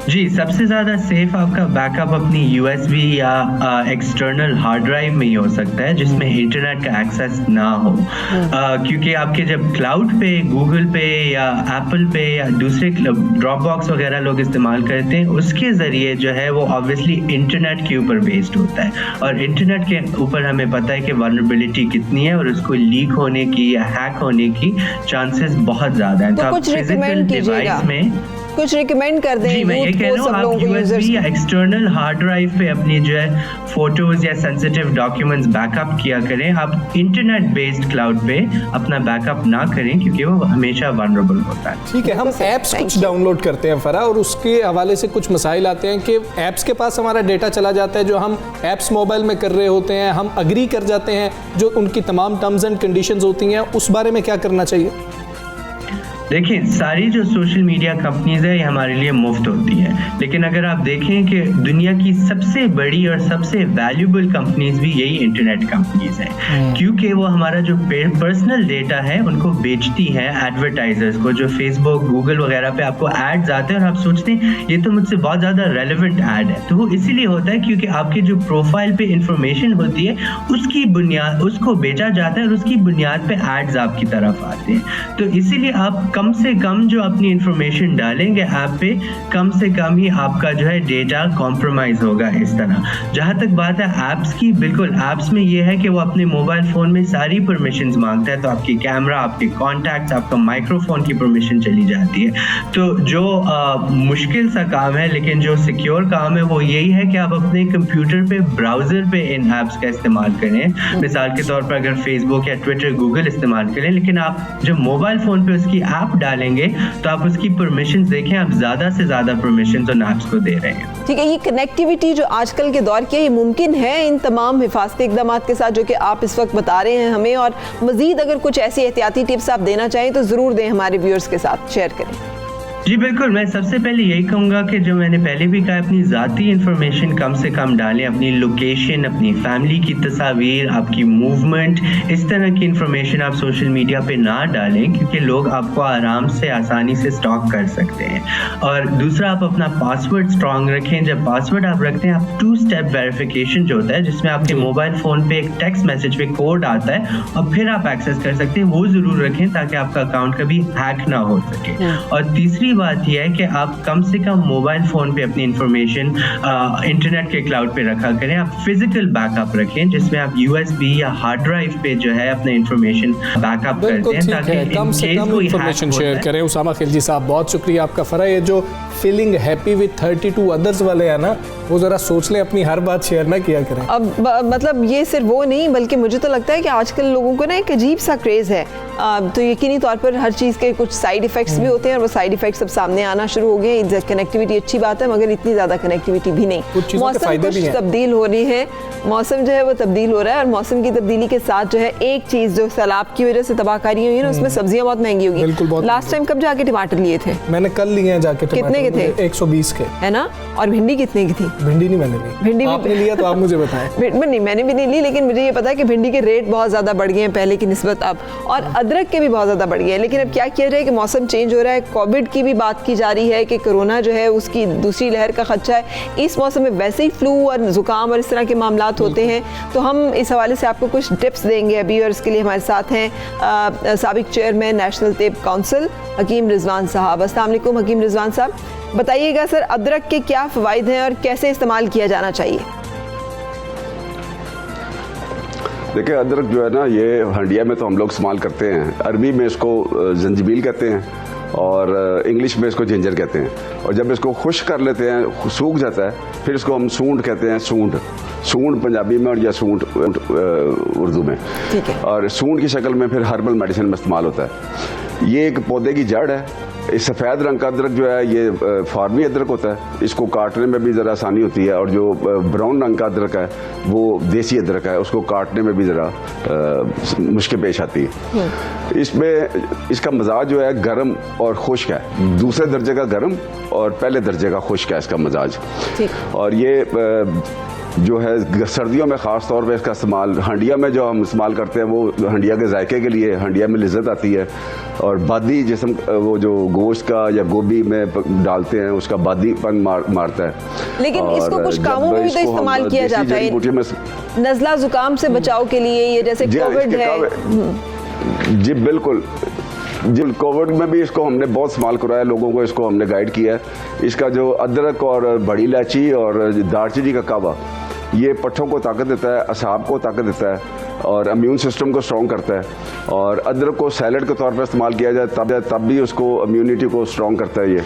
जी, सबसे ज़्यादा सेफ आपका बैकअप अपनी USB या एक्सटर्नल हार्ड ड्राइव में ही हो सकता है, जिसमें इंटरनेट का एक्सेस ना हो, क्योंकि आपके जब क्लाउड पे, गूगल पे या एप्पल पे या दूसरे ड्रॉपबॉक्स वगैरह लोग इस्तेमाल करते हैं, उसके ज़रिए जो है वो ऑब्वियसली इंटरनेट के ऊपर बेस्ड होता है और इंटरनेट के ऊपर हमें पता है कि वल्नरेबिलिटी कितनी है और उसको लीक होने की या हैक होने की चांसेस बहुत ज़्यादा हैं। तो कुछ रिकमेंड कीजिएगा, कुछ रिकमेंड कर दें जी, मैं ये कह रहा हूँ आप USB या एक्सटर्नल हार्ड ड्राइव पे अपनी जो है फोटोज या सेंसिटिव डॉक्यूमेंट्स बैकअप किया करें। आप इंटरनेट बेस्ड क्लाउड पे अपना बैकअप ना करें क्योंकि वो हमेशा वल्नरेबल होता है। ठीक है, हम ऐप्स कुछ डाउनलोड करते हैं फरा, और उसके हवाले से कुछ मसाइल आते हैं कि ऐप्स के पास हमारा डेटा चला जाता है, जो हम ऐप्स मोबाइल में कर रहे होते हैं, हम अग्री कर जाते हैं जो उनकी तमाम टर्म्स एंड कंडीशंस होती हैं, उस बारे में क्या करना चाहिए? देखिए, सारी जो सोशल मीडिया कंपनीज है ये हमारे लिए मुफ्त होती हैं, लेकिन अगर आप देखें कि दुनिया की सबसे बड़ी और सबसे वैल्यूबल कंपनीज भी यही इंटरनेट कंपनीज हैं, क्योंकि वो हमारा जो पर्सनल डेटा है उनको बेचती हैं एडवर्टाइजर्स को। जो फेसबुक, गूगल वगैरह पे आपको एड्स आते हैं और आप सोचते हैं ये तो मुझसे बहुत ज़्यादा रेलिवेंट एड है, तो वो इसीलिए होता है क्योंकि आपकी जो प्रोफाइल पे इंफॉर्मेशन होती है उसकी बुनियाद उसको बेचा जाता है और उसकी बुनियाद पे एड्स आपकी तरफ आते हैं। तो इसीलिए आप कम से कम जो अपनी इंफॉर्मेशन डालेंगे ऐप पे, कम से कम ही आपका जो है डेटा कॉम्प्रोमाइज होगा इस तरह। जहाँ तक बात है ऐप्स की, बिल्कुल ऐप्स में ये है कि वो अपने मोबाइल फ़ोन में सारी परमिशंस मांगता है, तो आपकी कैमरा, आपके कॉन्टैक्ट्स, आपका माइक्रोफोन की परमिशन चली जाती है। तो जो मुश्किल सा काम है लेकिन जो सिक्योर काम है वो यही है कि आप अपने कंप्यूटर पे ब्राउज़र पे इन ऐप्स का इस्तेमाल करें। मिसाल के तौर पर अगर फेसबुक या ट्विटर, गूगल इस्तेमाल करें, लेकिन आप जब मोबाइल फ़ोन पे उसकी ऐप डालेंगे तो आप उसकी परमिशंस देखें, आप ज्यादा से ज्यादा परमिशंस उन ऐप्स को दे रहे हैं। ठीक है, ये कनेक्टिविटी जो आजकल के दौर की है, ये मुमकिन है इन तमाम हिफाजती इक़दाम के साथ जो कि आप इस वक्त बता रहे हैं हमें, और मजीद अगर कुछ ऐसी एहतियाती टिप्स आप देना चाहें तो ज़रूर दें, हमारे व्यूअर्स के साथ शेयर करें। जी बिल्कुल, मैं सबसे पहले यही कहूँगा कि जो मैंने पहले भी कहा, अपनी ज़ाती इंफॉर्मेशन कम से कम डालें। अपनी लोकेशन, अपनी फैमिली की तस्वीर, आपकी मूवमेंट, इस तरह की इंफॉर्मेशन आप सोशल मीडिया पे ना डालें क्योंकि लोग आपको आराम से, आसानी से स्टॉक कर सकते हैं। और दूसरा, आप अपना पासवर्ड स्ट्रॉन्ग रखें। जब पासवर्ड आप रखते हैं, आप 2 स्टेप वेरिफिकेशन जो होता है जिसमें आपके मोबाइल फ़ोन पे एक टेक्स्ट मैसेज पे कोड आता है और फिर आप एक्सेस कर सकते हैं, वो ज़रूर रखें ताकि आपका अकाउंट कभी हैक ना हो सके। और तीसरी बात यह है कि आप कम से कम मोबाइल फोन पे अपनी इंफॉर्मेशन इंटरनेट के क्लाउड पे रखा करें। आप फिजिकल बैकअप रखें जिसमें आप USB या हार्ड ड्राइव पे जो है अपने इंफॉर्मेशन बैकअप करते हैं ताकि कम से कम इंफॉर्मेशन शेयर करें। उसामा खिलजी साहब, बहुत शुक्रिया आपका। फरा, ये जो फीलिंग हैप्पी विद 32 अदर्स वाले हैं ना, वो ज़रा सोच लें, अपनी हर बात शेयर ना किया करें। अब मतलब ये सिर्फ वो नहीं, बल्कि मुझे तो लगता है कि आजकल लोगों को ना एक अजीब सा क्रेज़ है। तो यकीनी तौर पर हर चीज़ के कुछ साइड इफ़ेक्ट्स भी होते हैं और वो साइड इफ़ेक्ट्स अब सामने आना शुरू हो गए। कनेक्टिविटी अच्छी बात है मगर इतनी ज़्यादा कनेक्टिविटी भी नहीं। मौसम कुछ तब्दील हो रही है, मौसम जो है वो तब्दील हो रहा है और मौसम की तब्दीली के साथ जो है एक चीज़ जो सैलाब की वजह से तबाहकारी हुई है ना, उसमें सब्जियाँ बहुत महंगी होगी। लास्ट टाइम कब जाके टमाटर लिए थे? मैंने कल लिए हैं जाके। कितने के थे? 120 के, है ना। और भिंडी कितने की थी? भिंडी नहीं मैंने ली। भिंडी आपने लिया तो आप मुझे बताएं। नहीं, मैंने भी नहीं ली, लेकिन मुझे ये पता है कि भिंडी के रेट बहुत ज़्यादा बढ़ गए हैं पहले की निस्बत अब, और अदरक के भी बहुत ज़्यादा बढ़ गए हैं। लेकिन अब क्या किया जाए कि मौसम चेंज हो रहा है, कोविड की भी बात की जा रही है कि कोरोना जो है उसकी दूसरी लहर का खदशा है। इस मौसम में वैसे ही फ्लू और ज़ुकाम और इस तरह के मामलात होते हैं, तो हम इस हवाले से आपको कुछ टिप्स देंगे अभी। और इसके लिए हमारे साथ हैं साबिक चेयरमैन नेशनल तिब काउंसिल हकीम रिजवान साहब। अस्सलाम वालेकुम हकीम रिजवान साहब, बताइएगा सर, अदरक के क्या फ़वाइद हैं और कैसे इस्तेमाल किया जाना चाहिए? देखिए, अदरक जो है ना, ये हंडिया में तो हम लोग इस्तेमाल करते हैं, अरबी में इसको जंजीबील कहते हैं और इंग्लिश में इसको जिंजर कहते हैं। और जब इसको खुश कर लेते हैं, सूख जाता है, फिर इसको हम सूंड कहते हैं। सूंड पंजाबी में और या सूंड उर्दू में। ठीक है। और सूंड की शक्ल में फिर हर्बल मेडिसिन में इस्तेमाल होता है। ये एक पौधे की जड़ है। इस सफ़ेद रंग का अदरक जो है ये फार्मी अदरक होता है, इसको काटने में भी ज़रा आसानी होती है। और जो ब्राउन रंग का अदरक है वो देसी अदरक है, उसको काटने में भी ज़रा मुश्किल पेश आती है। इसमें इसका मजाज जो है गर्म और खुश्क है, दूसरे दर्जे का गर्म और पहले दर्जे का खुश्क है इसका मजाज। और ये जो है सर्दियों में ख़ास तौर पे इसका इस्तेमाल हंडिया में जो हम इस्तेमाल करते हैं वो हंडिया के जायके के लिए, हंडिया में लिज्जत आती है। और बादी जिस्म वो जो गोश्त का या गोभी में डालते हैं उसका बादीपन मारता है। लेकिन इसको कुछ कामों में भी तो इस्तेमाल किया जाता है, नज़ला ज़ुकाम से बचाव के लिए, ये जैसे कोविड है। जी बिल्कुल, कोविड में भी इसको हमने बहुत इस्तेमाल कराया, लोगों को इसको हमने गाइड किया है। इसका जो अदरक और बड़ी इलायची और दालचीनी का कावा, ये पट्ठों को ताकत देता है, असाब को ताकत देता है और इम्यून सिस्टम को स्ट्रॉन्ग करता है। और अदरक को सैलड के तौर पर इस्तेमाल किया जाए तब भी उसको इम्यूनिटी को स्ट्रॉन्ग करता है ये।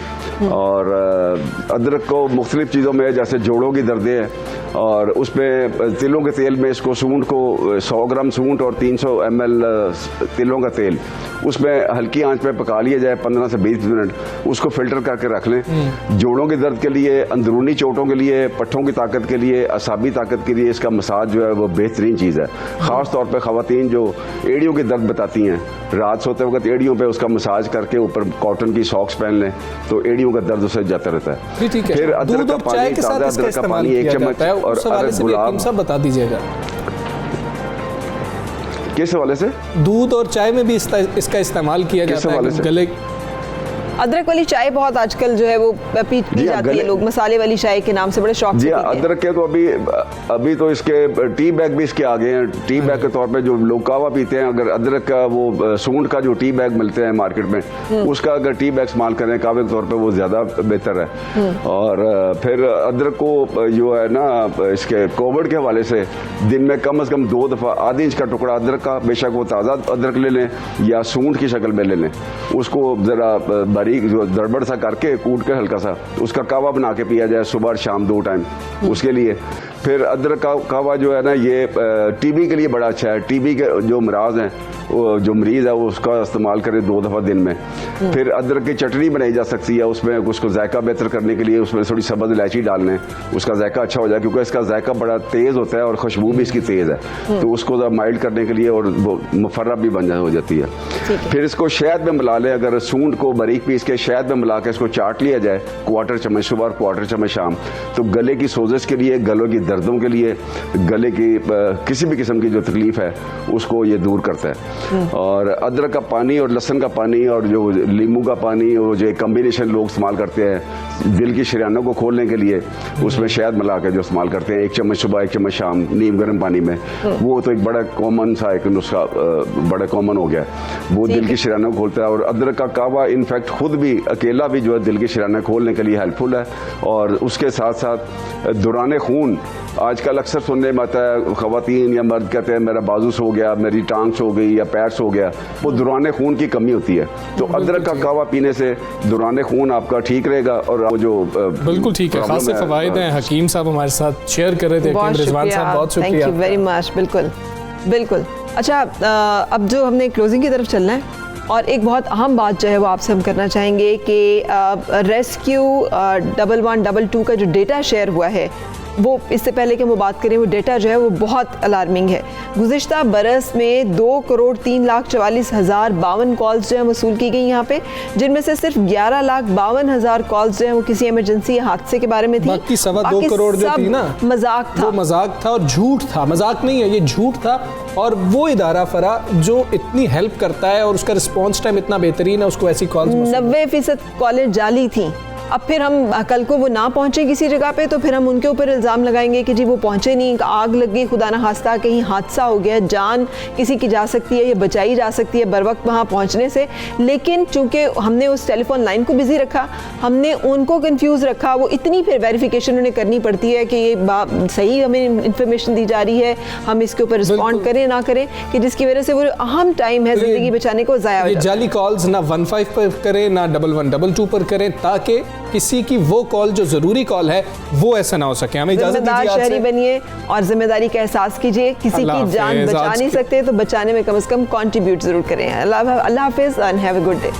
और अदरक को मुख्तलिफ चीज़ों में, जैसे जोड़ों की दर्दें हैं और उसमें तिलों के तेल में इसको सूंठ को 100 ग्राम सूंठ और 300 ml तिलों का तेल उसमें हल्की आंच पे पका लिया जाए 15 से 20 मिनट, उसको फिल्टर करके रख लें। जोड़ों के दर्द के लिए, अंदरूनी चोटों के लिए, पट्ठों की ताकत के लिए, असाबी ताकत के लिए इसका मसाज जो है वो बेहतरीन चीज़ है। ख़ास तौर पे ख़वातीन जो एड़ियों की दर्द बताती हैं, रात सोते वक्त एड़ियों पे उसका मसाज करके ऊपर कॉटन की सॉक्स पहन लें तो एड़ियों का दर्द उससे जाता रहता है। फिर अदरक का पानी, ताज़ा अदरक का पानी 1 चम्मच और अदरक गुलाब सब बता दीजिएगा। किस हवाले से? दूध और चाय में भी इसका इस्तेमाल किया जाता है गले। अदरक वाली चाय बहुत आजकल जो है वो पी जाती है, लोग मसाले वाली चाय के नाम से बड़े शौक से पीते हैं। अदरक के तो अभी तो इसके टी बैग भी इसके आ गए हैं। टी बैग के तौर पे जो लोग कहवा पीते हैं, अगर अदरक का वो सूंठ का जो टी बैग मिलते हैं मार्केट में, उसका अगर टी बैग इस्तेमाल करें कहवे के तौर पे वो ज़्यादा बेहतर है। और फिर अदरक को जो है ना इसके कोविड के हवाले से दिन में कम से कम 2 दफ़ा आधी इंच का टुकड़ा अदरक का, बेशक वो ताज़ा अदरक ले लें या सूंठ की शक्ल में ले लें, उसको ज़रा बारीक जो दरबड़ सा करके कूट के हल्का सा उसका कावा बना के पिया जाए सुबह और शाम 2 टाइम उसके लिए। फिर अदरक का कावा जो है ना ये टीबी के लिए बड़ा अच्छा है। टीबी के जो मराज हैं, जो मरीज़ है वो उसका इस्तेमाल करे 2 दफ़ा दिन में। फिर अदरक की चटनी बनाई जा सकती है, उसमें उसको जायका बेहतर करने के लिए उसमें थोड़ी सब्ज़ इलायची डाल लें, उसका जायका अच्छा हो जाए, क्योंकि इसका जायका बड़ा तेज़ होता है और खुशबू भी इसकी तेज़ है, तो उसको माइल्ड करने के लिए और मुफर्रब भी बन हो जाती है। फिर इसको शहद में मिला लें, अगर सूंठ को बारीक पीस के शहद में मिला के इसको चाट लिया जाए 1/4 चम्मच सुबह और 1/4 चम्मच शाम, तो गले की सोजिश के लिए, गलों की दर्दों के लिए, गले की किसी भी किस्म की जो तकलीफ है उसको ये दूर करता है। और अदरक का पानी और लहसुन का पानी और जो नींबू का पानी और जो कम्बिनेशन लोग इस्तेमाल करते हैं दिल की शरियानों को खोलने के लिए, उसमें शहद मिला के जो इस्तेमाल करते हैं 1 चम्मच सुबह 1 चम्मच शाम नीम गर्म पानी में, वो तो एक बड़ा कॉमन सा एक नुस्खा बड़ा कॉमन हो गया, वो दिल की शरियानों को खोलता है। और अदरक का कावा इनफैक्ट खुद भी अकेला भी जो है दिल की शरियानों खोलने के लिए हेल्पफुल है। और उसके साथ साथ दौरान खून आजकल अक्सर सुनने में आता है, ख़वातीन या मर्द कहते हैं मेरा बाजू सो गया, मेरी टांग सो गई या पैर सो गया, वो दौरान खून की कमी होती है। तो अदरक का कावा पीने से दौरान खून आपका ठीक रहेगा। और वो जो बिल्कुल ठीक है, खास फ़वाइद हैं। हकीम साहब हमारे साथ शेयर कर रहे थे। रिजवान साहब बहुत शुक्रिया, थैंक यू वेरी मच। बिल्कुल बिल्कुल। अच्छा, अब जो हमने क्लोजिंग की तरफ चलना है और एक बहुत अहम बात जो है वो आपसे हम करना चाहेंगे कि रेस्क्यू 1122 का जो डेटा शेयर हुआ है, वो इससे पहले कि हम वो बात करें, वो डेटा जो है वो बहुत अलार्मिंग है। गुज़िश्ता बरस में 2,03,44,052 कॉल्स जो है वसूल की गई यहाँ पे, जिनमें से सिर्फ 11,52,000 कॉल्स जो है वो किसी इमरजेंसी हादसे के बारे में थी। बाकी 2.25 करोड़ जो थी ना, मजाक था, वो मजाक था और झूठ था। मजाक नहीं है, ये झूठ था। और वो इदारा फरा जो इतनी हेल्प करता है और उसका रिस्पॉन्स टाइम इतना बेहतरीन है, उसको ऐसी कॉल्स 90% कॉलेज जाली थी। अब फिर हम कल को वो ना पहुंचे किसी जगह पे तो फिर हम उनके ऊपर इल्ज़ाम लगाएंगे कि जी वो पहुंचे नहीं, आग लग गई, खुदा ना खास्ता कहीं हादसा हो गया, जान किसी की जा सकती है, ये बचाई जा सकती है बर वक्त वहाँ पहुँचने से। लेकिन चूँकि हमने उस टेलीफोन लाइन को बिजी रखा, हमने उनको कंफ्यूज रखा, वो इतनी फिर वेरिफिकेशन उन्हें करनी पड़ती है कि ये सही हमें इंफॉर्मेशन दी जा रही है, हम इसके ऊपर रिस्पॉन्ड करें ना करें, कि जिसकी वजह से वो अहम टाइम है ज़िंदगी बचाने को ज़ाया हो जाता है। जाली कॉल्स ना 15 पर करें ना 1122 पर करें, ताकि किसी की वो कॉल जो जरूरी कॉल है वो ऐसा ना हो सके। हमें इजाजत दीजिए, जिम्मेदार शहरी बनिए और जिम्मेदारी का एहसास कीजिए। किसी की जान बचा नहीं सकते तो बचाने में कम से कम कंट्रीब्यूट जरूर करें। अल्लाह हाफिज़ and have a good day.